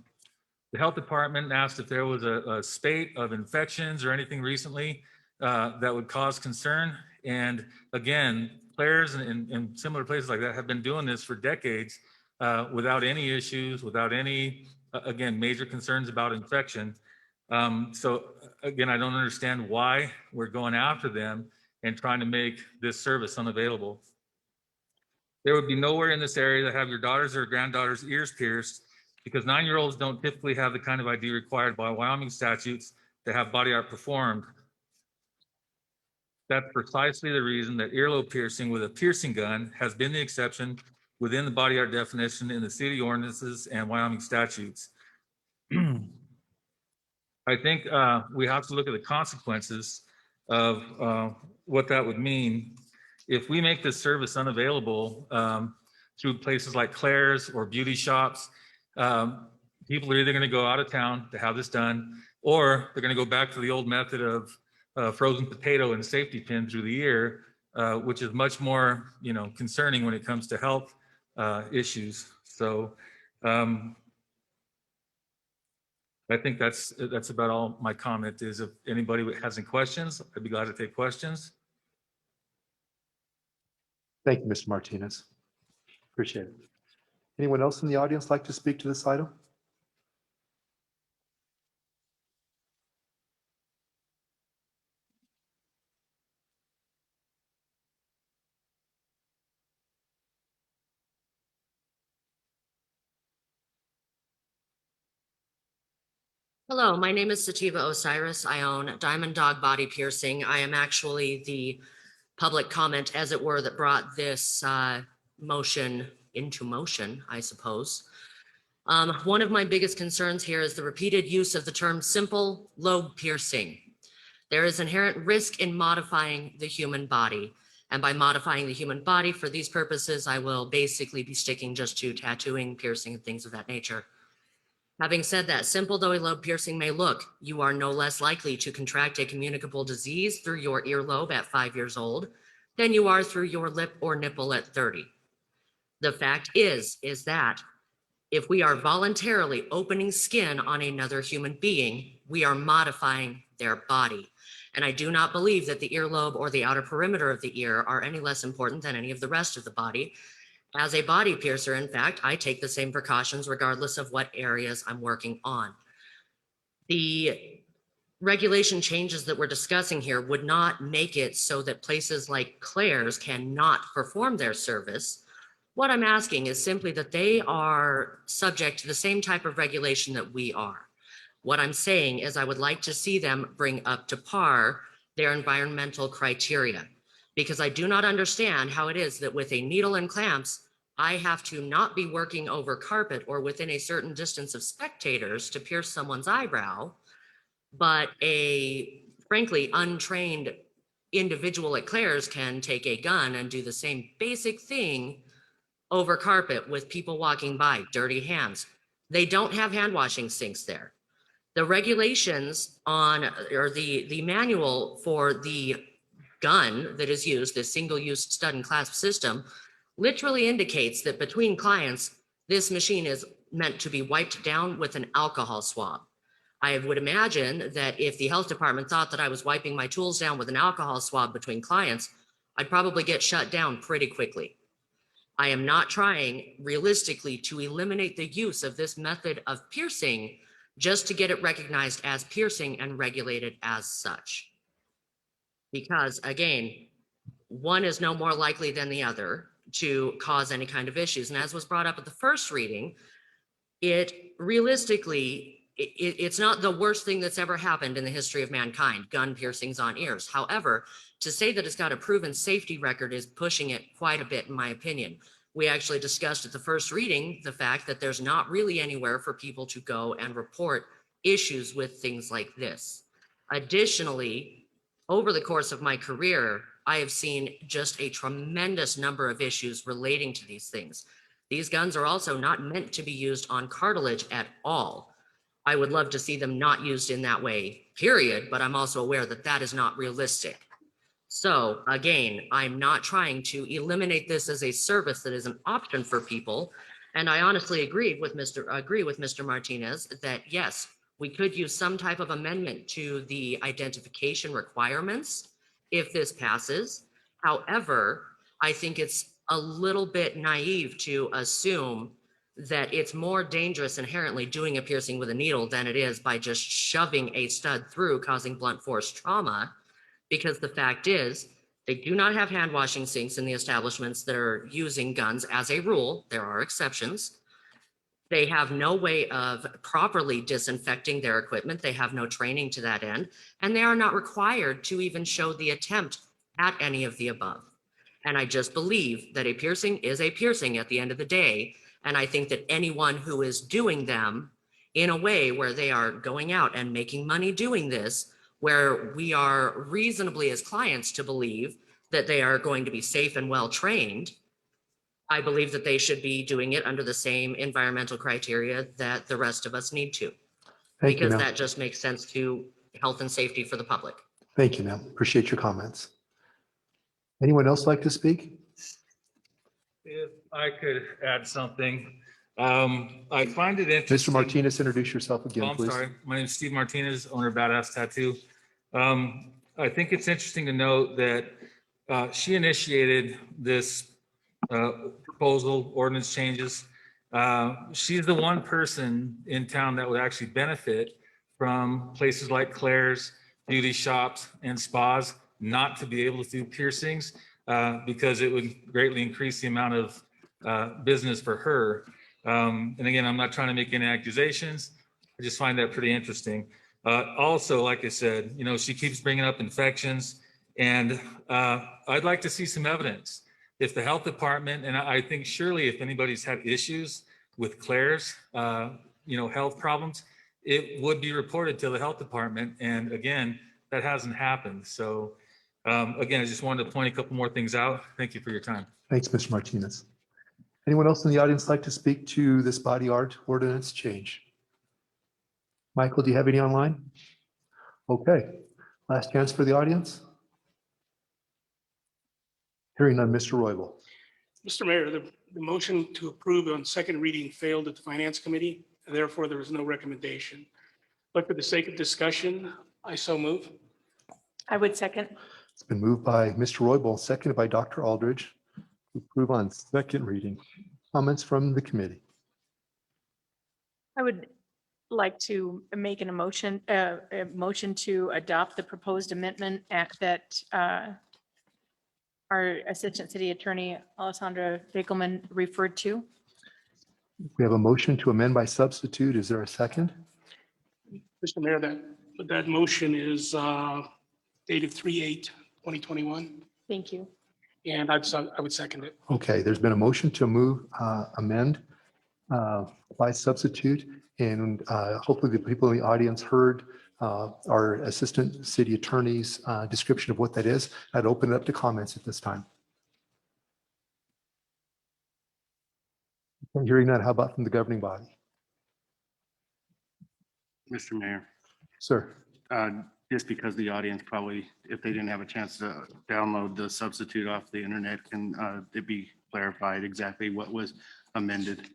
health department and asked if there was a spate of infections or anything recently. that would cause concern. And again, players and similar places like that have been doing this for decades without any issues, without any, again, major concerns about infection. So again, I don't understand why we're going after them and trying to make this service unavailable. There would be nowhere in this area to have your daughters or granddaughters' ears pierced, because 9-year-olds don't typically have the kind of ID required by Wyoming statutes to have body art performed. That's precisely the reason that earlobe piercing with a piercing gun has been the exception within the body art definition in the city ordinances and Wyoming statutes. I think we have to look at the consequences of what that would mean. If we make this service unavailable through places like Claire's or beauty shops, people are either going to go out of town to have this done, or they're going to go back to the old method of frozen potato and safety pin through the ear, which is much more, concerning when it comes to health issues. So I think that's about all my comment is. If anybody has any questions, I'd be glad to take questions. Thank you, Mr. Martinez. Appreciate it. Anyone else in the audience like to speak to this item? Hello, my name is Sativa Osiris. I own Diamond Dog Body Piercing. I am actually the public comment, as it were, that brought this motion into motion, I suppose. One of my biggest concerns here is the repeated use of the term simple lobe piercing. There is inherent risk in modifying the human body. And by modifying the human body for these purposes, I will basically be sticking just to tattooing, piercing, and things of that nature. Having said that, simple though a lobe piercing may look, you are no less likely to contract a communicable disease through your earlobe at 5 years old than you are through your lip or nipple at 30. The fact is that if we are voluntarily opening skin on another human being, we are modifying their body. And I do not believe that the earlobe or the outer perimeter of the ear are any less important than any of the rest of the body. As a body piercer, in fact, I take the same precautions regardless of what areas I'm working on. The regulation changes that we're discussing here would not make it so that places like Claire's cannot perform their service. What I'm asking is simply that they are subject to the same type of regulation that we are. What I'm saying is I would like to see them bring up to par their environmental criteria, because I do not understand how it is that with a needle and clamps, I have to not be working over carpet or within a certain distance of spectators to pierce someone's eyebrow, but a frankly untrained individual at Claire's can take a gun and do the same basic thing over carpet with people walking by, dirty hands. They don't have hand washing sinks there. The regulations on, or the manual for the gun that is used, the single-use stud and clasp system, literally indicates that between clients, this machine is meant to be wiped down with an alcohol swab. I would imagine that if the health department thought that I was wiping my tools down with an alcohol swab between clients, I'd probably get shut down pretty quickly. I am not trying realistically to eliminate the use of this method of piercing just to get it recognized as piercing and regulated as such. Because again, one is no more likely than the other to cause any kind of issues. And as was brought up at the first reading, it realistically, it's not the worst thing that's ever happened in the history of mankind, gun piercings on ears. However, to say that it's got a proven safety record is pushing it quite a bit, in my opinion. We actually discussed at the first reading the fact that there's not really anywhere for people to go and report issues with things like this. Additionally, over the course of my career, I have seen just a tremendous number of issues relating to these things. These guns are also not meant to be used on cartilage at all. I would love to see them not used in that way, period, but I'm also aware that that is not realistic. So again, I'm not trying to eliminate this as a service that is an option for people. And I honestly agree with Mr. Martinez that yes, We could use some type of amendment to the identification requirements if this passes. However, I think it's a little bit naive to assume that it's more dangerous inherently doing a piercing with a needle than it is by just shoving a stud through, causing blunt force trauma. Because the fact is, they do not have hand washing sinks in the establishments that are using guns as a rule. There are exceptions. They have no way of properly disinfecting their equipment. They have no training to that end, and they are not required to even show the attempt at any of the above. And I just believe that a piercing is a piercing at the end of the day. And I think that anyone who is doing them in a way where they are going out and making money doing this, where we are reasonably as clients to believe that they are going to be safe and well trained, I believe that they should be doing it under the same environmental criteria that the rest of us need to. Thank you, Because ma'am. that just makes sense to health and safety for the public. Thank you, ma'am. Appreciate your comments. Anyone else like to speak? If I could add something, I find it interesting. Mr. Martinez, introduce yourself Oh, again, I'm please. sorry. My name is Steve Martinez, owner of Badass Tattoo. I think it's interesting to note that she initiated this proposal, ordinance changes. She's the one person in town that would actually benefit from places like Claire's, beauty shops, and spas not to be able to do piercings because it would greatly increase the amount of business for her. And again, I'm not trying to make any accusations. I just find that pretty interesting. Also, like I said, you know, she keeps bringing up infections, and I'd like to see some evidence. If the health department, and I think surely if anybody's had issues with Claire's, you know, health problems, it would be reported to the health department. And again, that hasn't happened. So again, I just wanted to point a couple more things out. Thank you for your time. Thanks, Mr. Martinez. Anyone else in the audience like to speak to this body art ordinance change? Michael, do you have any online? Okay, last chance for the audience. Hearing none, Mr. Roybal. Mr. Mayor, the motion to approve on second reading failed at the Finance Committee, and therefore there is no recommendation. But for the sake of discussion, I so move. I would second. It's been moved by Mr. Roybal, seconded by Dr. Aldridge. To approve on second reading. Comments from the committee? I would like to make a motion to adopt the proposed amendment that our Assistant City Attorney Alessandra Begelman referred to. We have a motion to amend by substitute. Is there a second? Mr. Mayor, that motion is dated 3/8/2021, Thank you. and I would second it. Okay, there's been a motion to amend by substitute, and hopefully the people in the audience heard our Assistant City Attorney's description of what that is. I'd open it up to comments at this time. Hearing none, how about from the governing body? Mr. Mayor, Sir, just because the audience probably, if they didn't have a chance to download the substitute off the internet, can it be clarified exactly what was amended?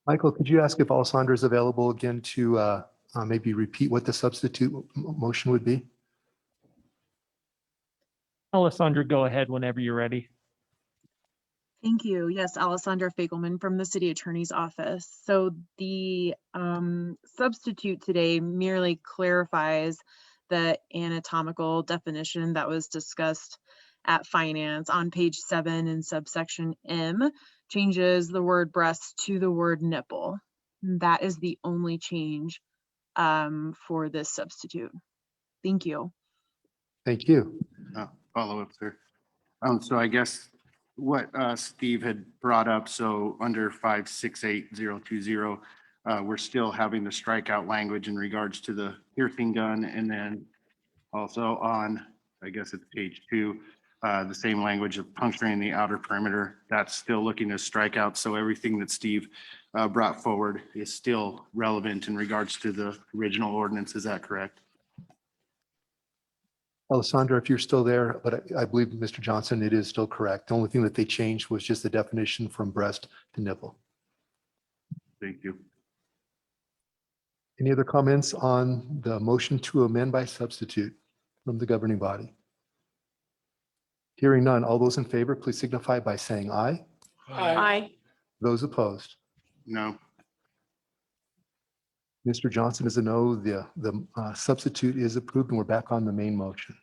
Michael, could you ask if Alessandra is available again to maybe repeat what the substitute motion would be? Alessandra, go ahead whenever you're ready. Thank you. Yes, Alessandra Fagelman from the City Attorney's Office. So the substitute today merely clarifies the anatomical definition that was discussed at Finance on page 7 in subsection M, changes the word breast to the word nipple. That is the only change for this substitute. Thank you. Thank you. Follow up, sir. So I guess what Steve had brought up, so under 568020, we're still having the strikeout language in regards to the piercing gun, and then also on, I guess it's page 2, the same language of puncturing the outer perimeter. That's still looking to strike out. So everything that Steve brought forward is still relevant in regards to the original ordinance. Is that correct? Alessandra, if you're still there, but I believe Mr. Johnson, it is still correct. The only thing that they changed was just the definition from breast to nipple. Thank you. Any other comments on the motion to amend by substitute from the governing body? Hearing none, all those in favor, please signify by saying aye. Aye. Those opposed? No. Mr. Johnson is a no. The substitute is approved and we're back on the main motion.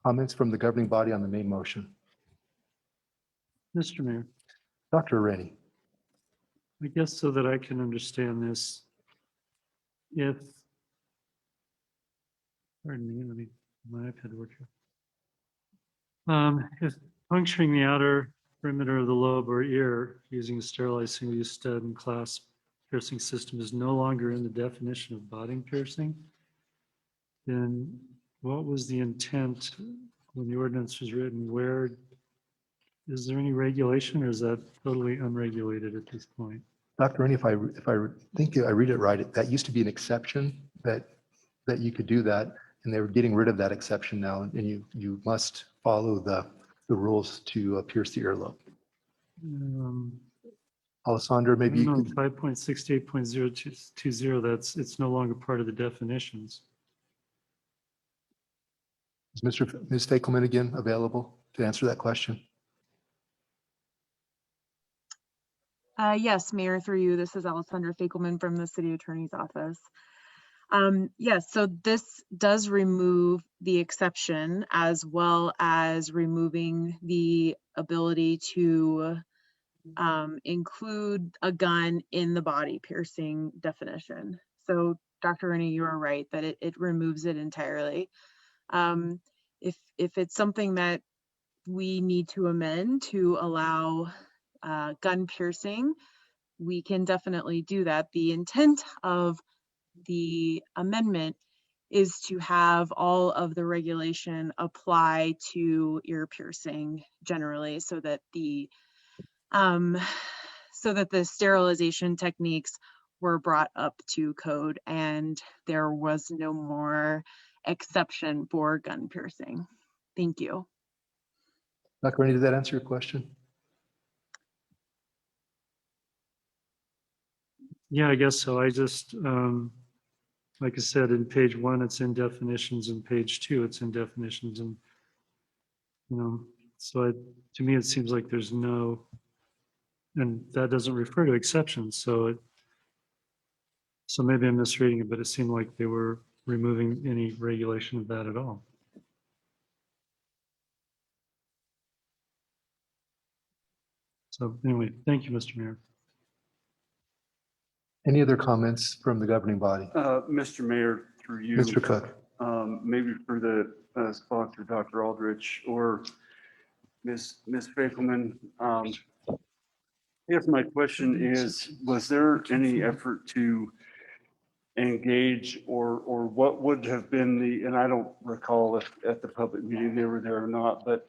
Comments from the governing body on the main motion? Mr. Mayor, Dr. Rennie. I guess so that I can understand this. If, pardon me, let me, my iPad work here. If puncturing the outer perimeter of the lobe or ear using a sterilized single-use stud and clasp piercing system is no longer in the definition of body piercing, then what was the intent when the ordinance was written? Where, is there any regulation or is that totally unregulated at this point? Dr. Rennie, if I think I read it right, that used to be an exception that you could do that, and they were getting rid of that exception now, and you must follow the rules to pierce the earlobe. Alessandra, maybe you could. 5.68.020, it's no longer part of the definitions. Is Ms. Fakelman again available to answer that question? Yes, Mayor, through you, this is Alessandra Fakelman from the City Attorney's Office. Yes, so this does remove the exception as well as removing the ability to include a gun in the body piercing definition. So Dr. Rennie, you are right that it removes it entirely. If it's something that we need to amend to allow gun piercing, we can definitely do that. The intent of the amendment is to have all of the regulation apply to ear piercing generally, so that the sterilization techniques were brought up to code and there was no more exception for gun piercing. Thank you. Dr. Rennie, did that answer your question? Yeah, I guess so. I just, like I said, in page 1, it's in definitions, and page 2, it's in definitions. And, so to me, it seems like there's no, and that doesn't refer to exceptions. So maybe I'm misreading it, but it seemed like they were removing any regulation of that at all. So anyway, thank you, Mr. Mayor. Any other comments from the governing body? Mr. Mayor, through you. Mr. Cook. Maybe for the sponsor, Dr. Aldrich, or Ms. Fakelman. I guess my question is, was there any effort to engage or what would have been and I don't recall if at the public meeting they were there or not, but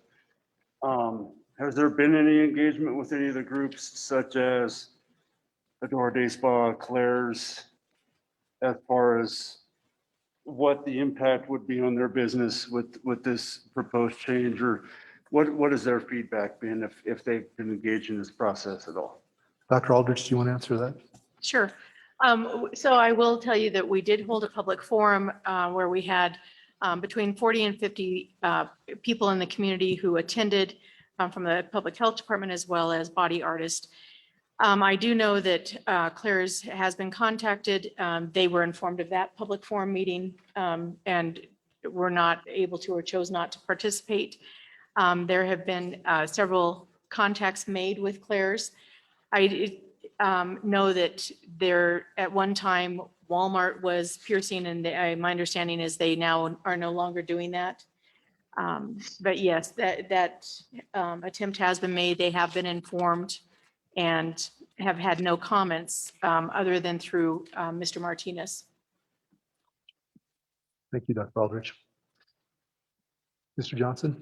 has there been any engagement with any of the groups such as Adore Day Spa, Claire's, as far as what the impact would be on their business with this proposed change, or what has their feedback been if they've been engaged in this process at all? Dr. Aldrich, do you want to answer that? Sure. So I will tell you that we did hold a public forum where we had between 40 and 50 people in the community who attended from the Public Health Department as well as Body Artist. I do know that Claire's has been contacted. They were informed of that public forum meeting and were not able to or chose not to participate. There have been several contacts made with Claire's. I know that there at one time Walmart was piercing, and my understanding is they now are no longer doing that. But yes, that attempt has been made. They have been informed and have had no comments other than through Mr. Martinez. Thank you, Dr. Aldrich. Mr. Johnson?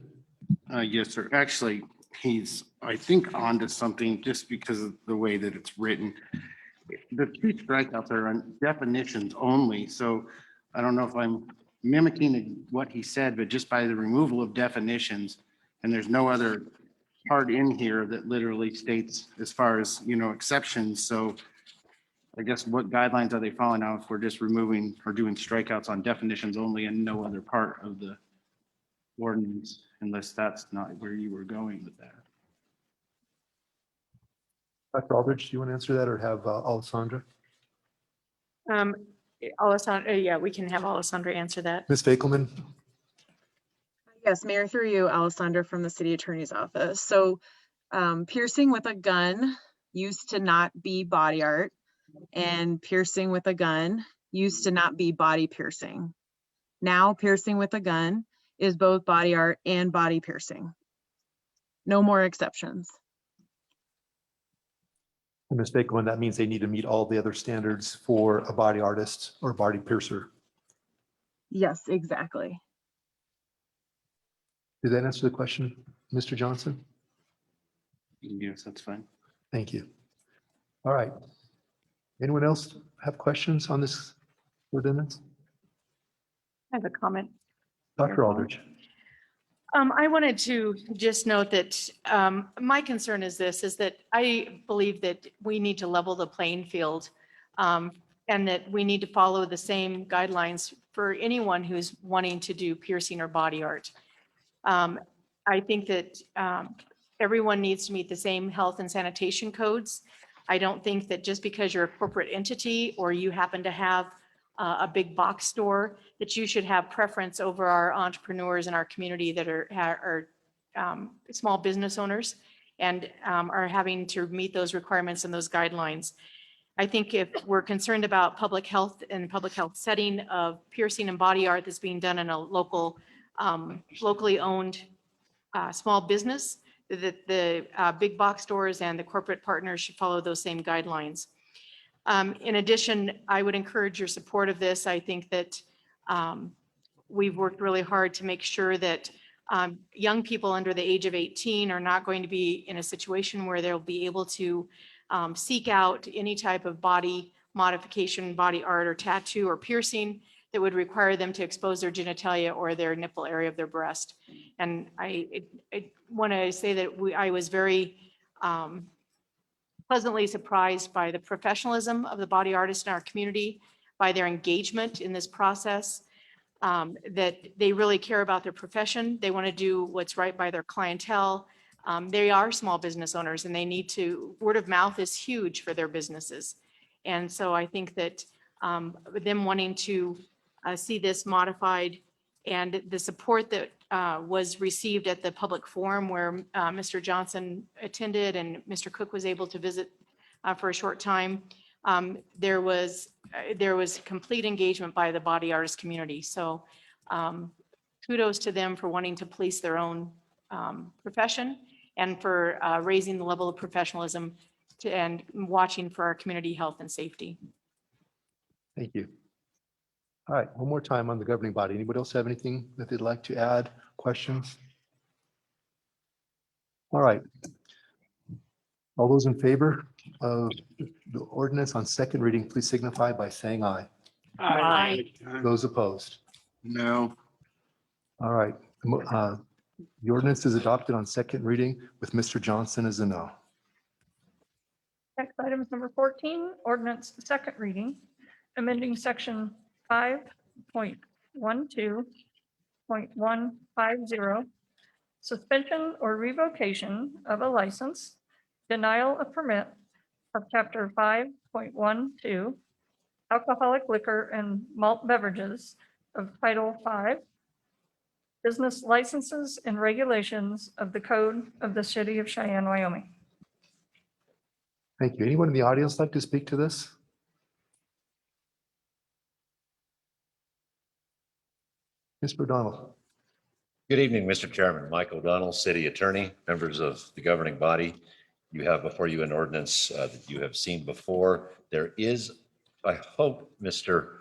Yes, sir. Actually, he's, I think, onto something just because of the way that it's written. The 2 strikeouts are on definitions only. So I don't know if I'm mimicking what he said, but just by the removal of definitions, and there's no other part in here that literally states as far as, exceptions. So I guess what guidelines are they following now if we're just removing or doing strikeouts on definitions only and no other part of the ordinance, unless that's not where you were going with that? Dr. Aldridge, do you want to answer that or have Alessandra? Alessandra, yeah, we can have Alessandra answer that. Ms. Fakelman? Yes, Mayor, through you, Alessandra from the City Attorney's Office. So piercing with a gun used to not be body art, and piercing with a gun used to not be body piercing. Now piercing with a gun is both body art and body piercing. No more exceptions. And Ms. Fakelman, that means they need to meet all the other standards for a body artist or body piercer. Yes, exactly. Did that answer the question, Mr. Johnson? Yes, that's fine. Thank you. All right. Anyone else have questions on this ordinance? I have a comment. Dr. Aldridge? I wanted to just note that my concern is this, is that I believe that we need to level the playing field and that we need to follow the same guidelines for anyone who's wanting to do piercing or body art. I think that everyone needs to meet the same health and sanitation codes. I don't think that just because you're a corporate entity or you happen to have a big box store, that you should have preference over our entrepreneurs in our community that are small business owners and are having to meet those requirements and those guidelines. I think if we're concerned about public health and public health setting of piercing and body art that's being done in a local, locally owned small business, that the big box stores and the corporate partners should follow those same guidelines. In addition, I would encourage your support of this. I think that we've worked really hard to make sure that young people under the age of 18 are not going to be in a situation where they'll be able to seek out any type of body modification, body art or tattoo or piercing that would require them to expose their genitalia or their nipple area of their breast. And I want to say that I was very pleasantly surprised by the professionalism of the body artists in our community, by their engagement in this process, that they really care about their profession. They want to do what's right by their clientele. They are small business owners and they need to, word of mouth is huge for their businesses. And so I think that them wanting to see this modified and the support that was received at the public forum where Mr. Johnson attended and Mr. Cook was able to visit for a short time, there was complete engagement by the body artist community. So kudos to them for wanting to police their own profession and for raising the level of professionalism and watching for our community health and safety. Thank you. All right, one more time on the governing body. Anybody else have anything that they'd like to add? Questions? All right. All those in favor of the ordinance on second reading, please signify by saying aye. Aye. Those opposed? No. All right. The ordinance is adopted on second reading with Mr. Johnson as a no. Next item is number 14, ordinance second reading, amending section 5.12.150, suspension or revocation of a license, denial of permit of chapter 5.12, alcoholic liquor and malt beverages of title 5, business licenses and regulations of the code of the city of Cheyenne, Wyoming. Thank you. Anyone in the audience like to speak to this? Mr. O'Donnell. Good evening, Mr. Chairman. Mike O'Donnell, City Attorney, members of the governing body. You have before you an ordinance that you have seen before. There is, I hope, Mr.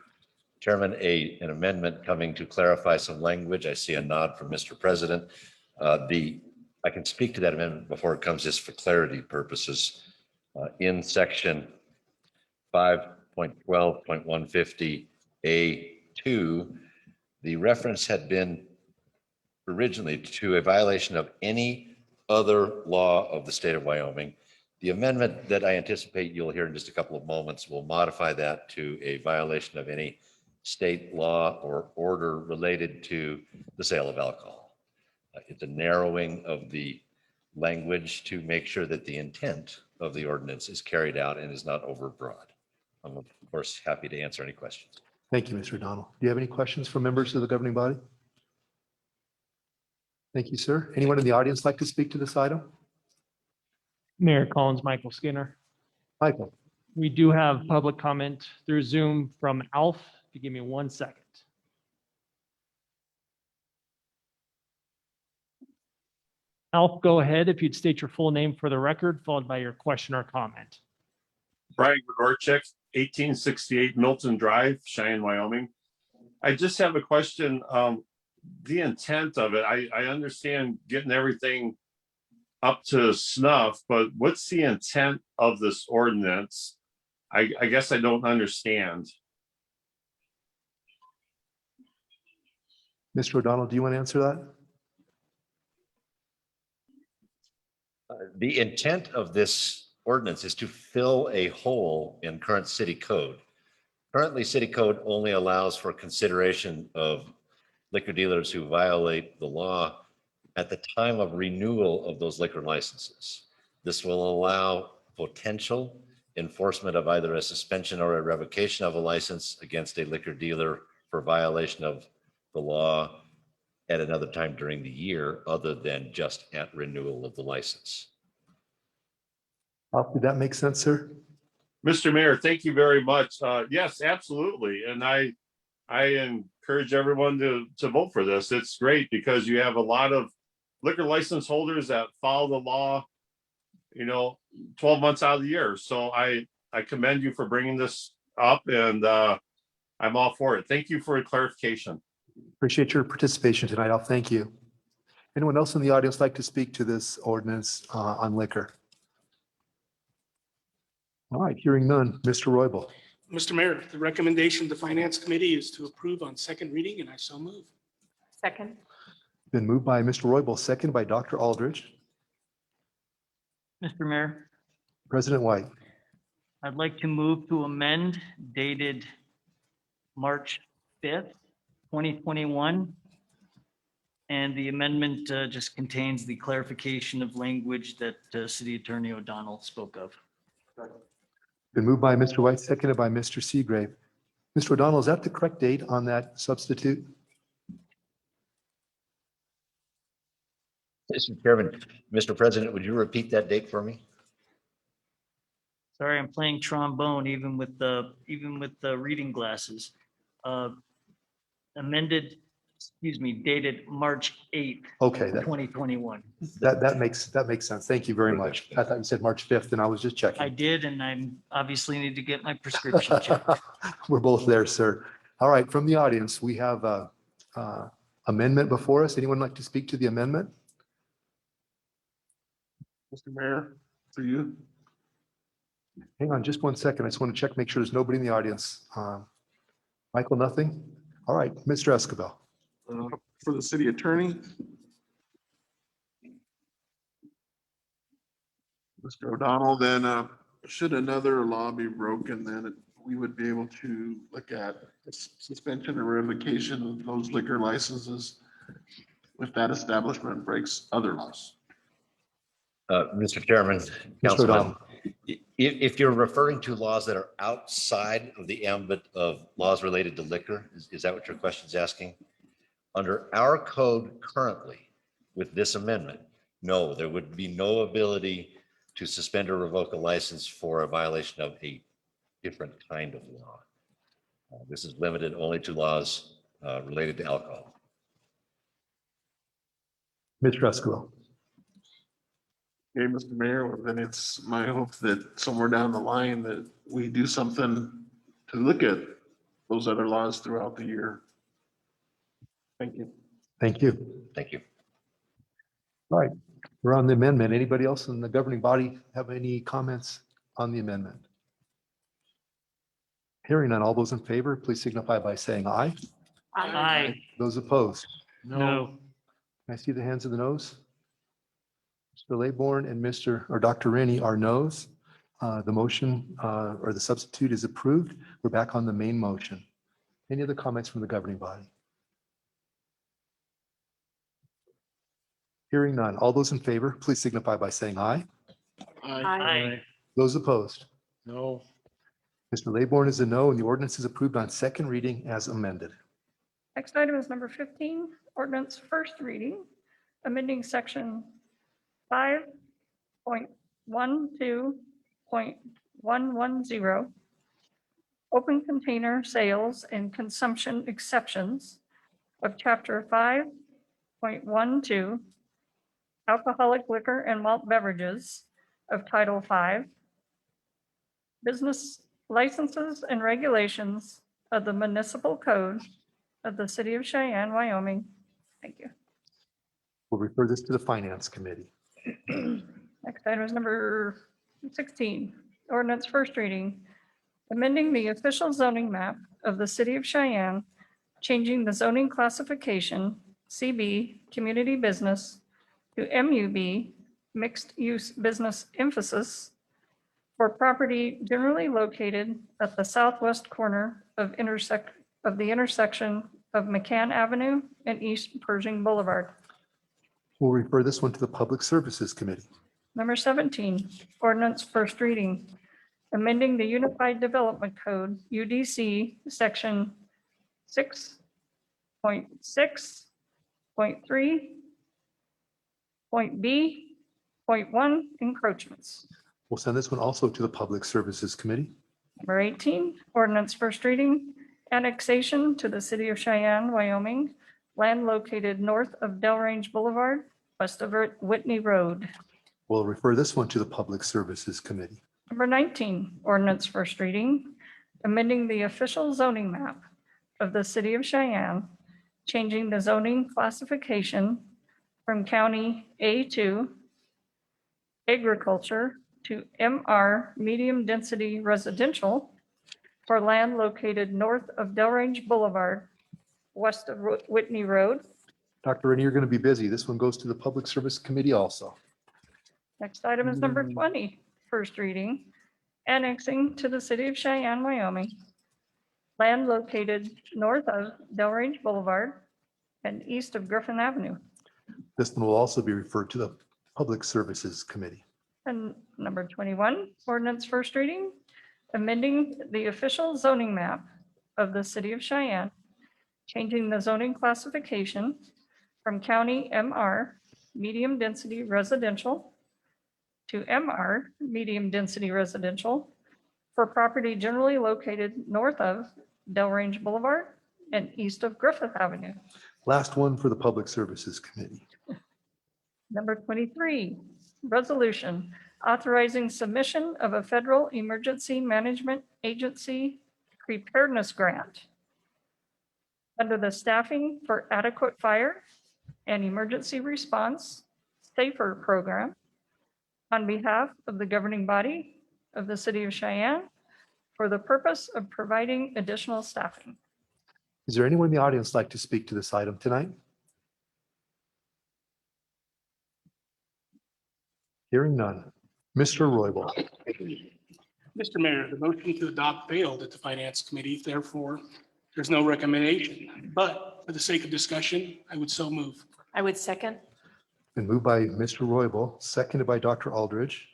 Chairman, an amendment coming to clarify some language. I see a nod from Mr. President. I can speak to that amendment before it comes, just for clarity purposes. In section 5.12.150A2, the reference had been originally to a violation of any other law of the state of Wyoming. The amendment that I anticipate you'll hear in just a couple of moments will modify that to a violation of any state law or order related to the sale of alcohol. It's a narrowing of the language to make sure that the intent of the ordinance is carried out and is not overbroad. I'm of course happy to answer any questions. Thank you, Mr. O'Donnell. Do you have any questions from members of the governing body? Thank you, sir. Anyone in the audience like to speak to this item? Mayor Collins, Michael Skinner. Michael, We do have public comment through Zoom from Alf. If you give me 1 second. Alf, go ahead if you'd state your full name for the record, followed by your question or comment. Brian Gregorczyk, 1868 Milton Drive, Cheyenne, Wyoming. I just have a question. The intent of it, I understand getting everything up to snuff, but what's the intent of this ordinance? I guess I don't understand. Mr. O'Donnell, do you want to answer that? The intent of this ordinance is to fill a hole in current city code. Currently, city code only allows for consideration of liquor dealers who violate the law at the time of renewal of those liquor licenses. This will allow potential enforcement of either a suspension or a revocation of a license against a liquor dealer for violation of the law at another time during the year, other than just at renewal of the license. Alf, did that make sense, sir? Mr. Mayor, thank you very much. Yes, absolutely. And I encourage everyone to vote for this. It's great because you have a lot of liquor license holders that follow the law, 12 months out of the year. So I commend you for bringing this up, and I'm all for it. Thank you for a clarification. Appreciate your participation tonight, Alf. Thank you. Anyone else in the audience like to speak to this ordinance on liquor? All right, hearing none. Mr. Roybal. Mr. Mayor, the recommendation of the Finance Committee is to approve on second reading, and I so move. Second. Been moved by Mr. Roybal, second by Dr. Aldrich. Mr. Mayor, President White. I'd like to move to amend dated March 5th, 2021. And the amendment just contains the clarification of language that City Attorney O'Donnell spoke of. Been moved by Mr. White, seconded by Mr. Seagrave. Mr. O'Donnell, is that the correct date on that substitute? Mr. Chairman, Mr. President, would you repeat that date for me? Sorry, I'm playing trombone even with the reading glasses. Amended, dated March 8th, Okay, 2021. that makes sense. Thank you very much. I thought you said March 5th, and I was just checking. I did, and I obviously need to get my prescription checked. We're both there, sir. All right, from the audience, we have a amendment before us. Anyone like to speak to the amendment? Mr. Mayor, for you. Hang on just 1 second. I just want to check, make sure there's nobody in the audience. Michael, nothing? All right, Mr. Escobar. For the city attorney. Mr. O'Donnell, then should another law be broken, then we would be able to look at suspension or revocation of those liquor licenses if that establishment breaks other laws. Mr. Chairman, Councilman, if you're referring to laws that are outside of the ambit of laws related to liquor, is that what your question is asking? Under our code currently, with this amendment, no, there would be no ability to suspend or revoke a license for a violation of a different kind of law. This is limited only to laws related to alcohol. Mr. Escobar. Okay, Mr. Mayor, well, then it's my hope that somewhere down the line that we do something to look at those other laws throughout the year. Thank you. Thank you. Thank you. All right, we're on the amendment. Anybody else in the governing body have any comments on the amendment? Hearing none, all those in favor, please signify by saying aye. Aye. Those opposed? No. Can I see the hands of the noes? Mr. Laybourne and Dr. Rennie are no's. The motion or the substitute is approved. We're back on the main motion. Any other comments from the governing body? Hearing none. All those in favor, please signify by saying aye. Aye. Those opposed? No. Mr. Laybourne is a no, and the ordinance is approved on second reading as amended. Next item is number 15, ordinance first reading, amending section 5.12.110, open container sales and consumption exceptions of chapter 5.12, alcoholic liquor and malt beverages of Title 5, business licenses and regulations of the municipal code of the city of Cheyenne, Wyoming. Thank you. We'll refer this to the Finance Committee. Next item is number 16, ordinance first reading, amending the official zoning map of the city of Cheyenne, changing the zoning classification, CB, community business, to MUB, mixed use business emphasis, for property generally located at the southwest corner of the intersection of McCann Avenue and East Pershing Boulevard. We'll refer this one to the Public Services Committee. Number 17, ordinance first reading, amending the Unified Development Code, UDC, section 6.6.3, point B, point 1, encroachments. We'll send this one also to the Public Services Committee. Number 18, ordinance first reading, annexation to the city of Cheyenne, Wyoming, land located north of Delrange Boulevard, west of Whitney Road. We'll refer this one to the Public Services Committee. Number 19, ordinance first reading, amending the official zoning map of the city of Cheyenne, changing the zoning classification from county A2 agriculture to MR medium density residential for land located north of Delrange Boulevard, west of Whitney Road. Dr. Rennie, you're going to be busy. This one goes to the Public Service Committee also. Next item is number 20, first reading, annexing to the city of Cheyenne, Wyoming, land located north of Delrange Boulevard and east of Griffin Avenue. This one will also be referred to the Public Services Committee. And number 21, ordinance first reading, amending the official zoning map of the city of Cheyenne, changing the zoning classification from county MR, medium density residential, to MR, medium density residential, for property generally located north of Delrange Boulevard and east of Griffith Avenue. Last one for the Public Services Committee. Number 23, resolution authorizing submission of a federal emergency management agency preparedness grant under the Staffing for Adequate Fire and Emergency Response SAFER program on behalf of the governing body of the city of Cheyenne for the purpose of providing additional staffing. Is there anyone in the audience like to speak to this item tonight? Hearing none. Mr. Roybal. Mr. Mayor, the motion to adopt failed at the Finance Committee, therefore, there's no recommendation. But for the sake of discussion, I would so move. I would second. Been moved by Mr. Roybal, seconded by Dr. Aldridge.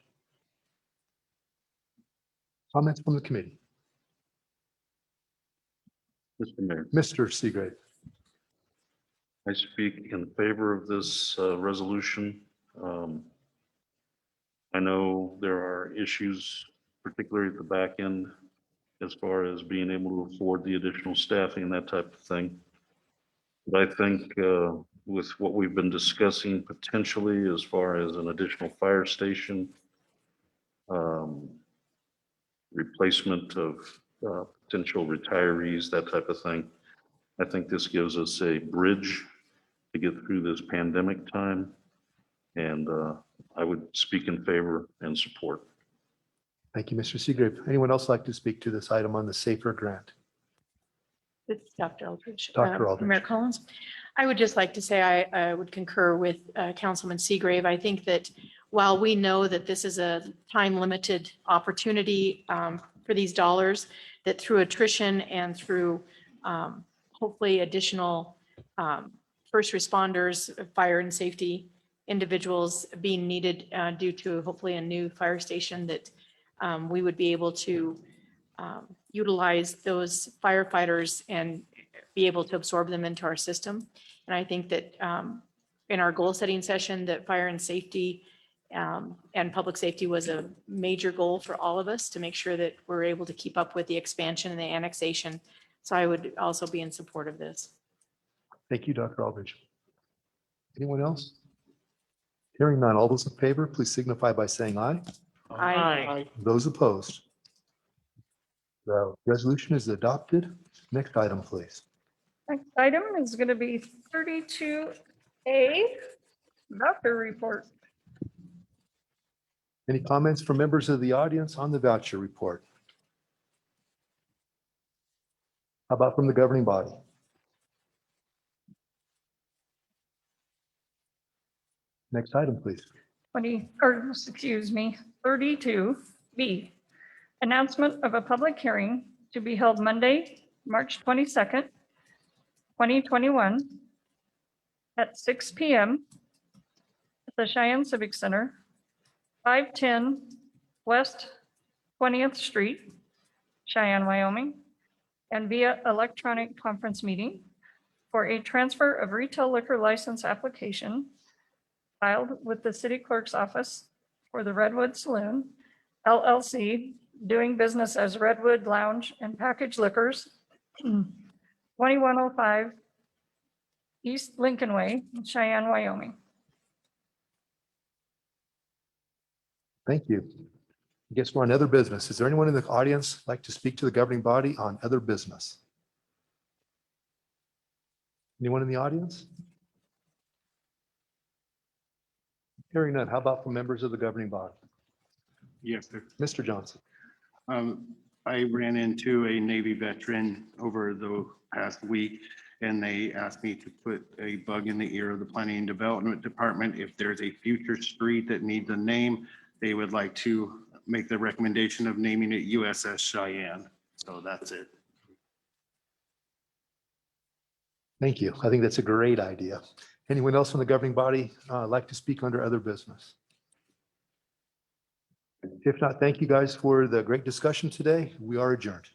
Comments from the committee? Mr. Mayor, Mr. Seagrave. I speak in favor of this resolution. I know there are issues, particularly at the back end, as far as being able to afford the additional staffing and that type of thing. But I think with what we've been discussing potentially as far as an additional fire station, replacement of potential retirees, that type of thing, I think this gives us a bridge to get through this pandemic time. And I would speak in favor and support. Thank you, Mr. Seagrave. Anyone else like to speak to this item on the SAFER grant? It's Dr. Aldridge. Dr. Aldridge. Mayor Collins. I would just like to say I would concur with Councilman Seagrave. I think that while we know that this is a time-limited opportunity for these dollars, that through attrition and through hopefully additional first responders, fire and safety individuals being needed due to hopefully a new fire station, that we would be able to utilize those firefighters and be able to absorb them into our system. And I think that in our goal setting session, that fire and safety and public safety was a major goal for all of us to make sure that we're able to keep up with the expansion and the annexation. So I would also be in support of this. Thank you, Dr. Aldridge. Anyone else? Hearing none, all those in favor, please signify by saying aye. Aye. Those opposed? The resolution is adopted. Next item, please. Next item is going to be 32A, voucher report. Any comments from members of the audience on the voucher report? How about from the governing body? Next item, please. 32B, announcement of a public hearing to be held Monday, March 22nd, 2021 at 6 p.m. at the Cheyenne Civic Center, 510 West 20th Street, Cheyenne, Wyoming, and via electronic conference meeting for a transfer of retail liquor license application filed with the city clerk's office for the Redwood Saloon LLC, doing business as Redwood Lounge and Packaged Liquors, 2105 East Lincoln Way, Cheyenne, Wyoming. Thank you. I guess we're on other business. Is there anyone in the audience like to speak to the governing body on other business? Anyone in the audience? Hearing none, how about from members of the governing body? Yes, sir. Mr. Johnson. I ran into a Navy veteran over the past week, and they asked me to put a bug in the ear of the Planning and Development Department. If there's a future street that needs a name, they would like to make the recommendation of naming it USS Cheyenne. So that's it. Thank you. I think that's a great idea. Anyone else from the governing body like to speak under other business? If not, thank you guys for the great discussion today. We are adjourned.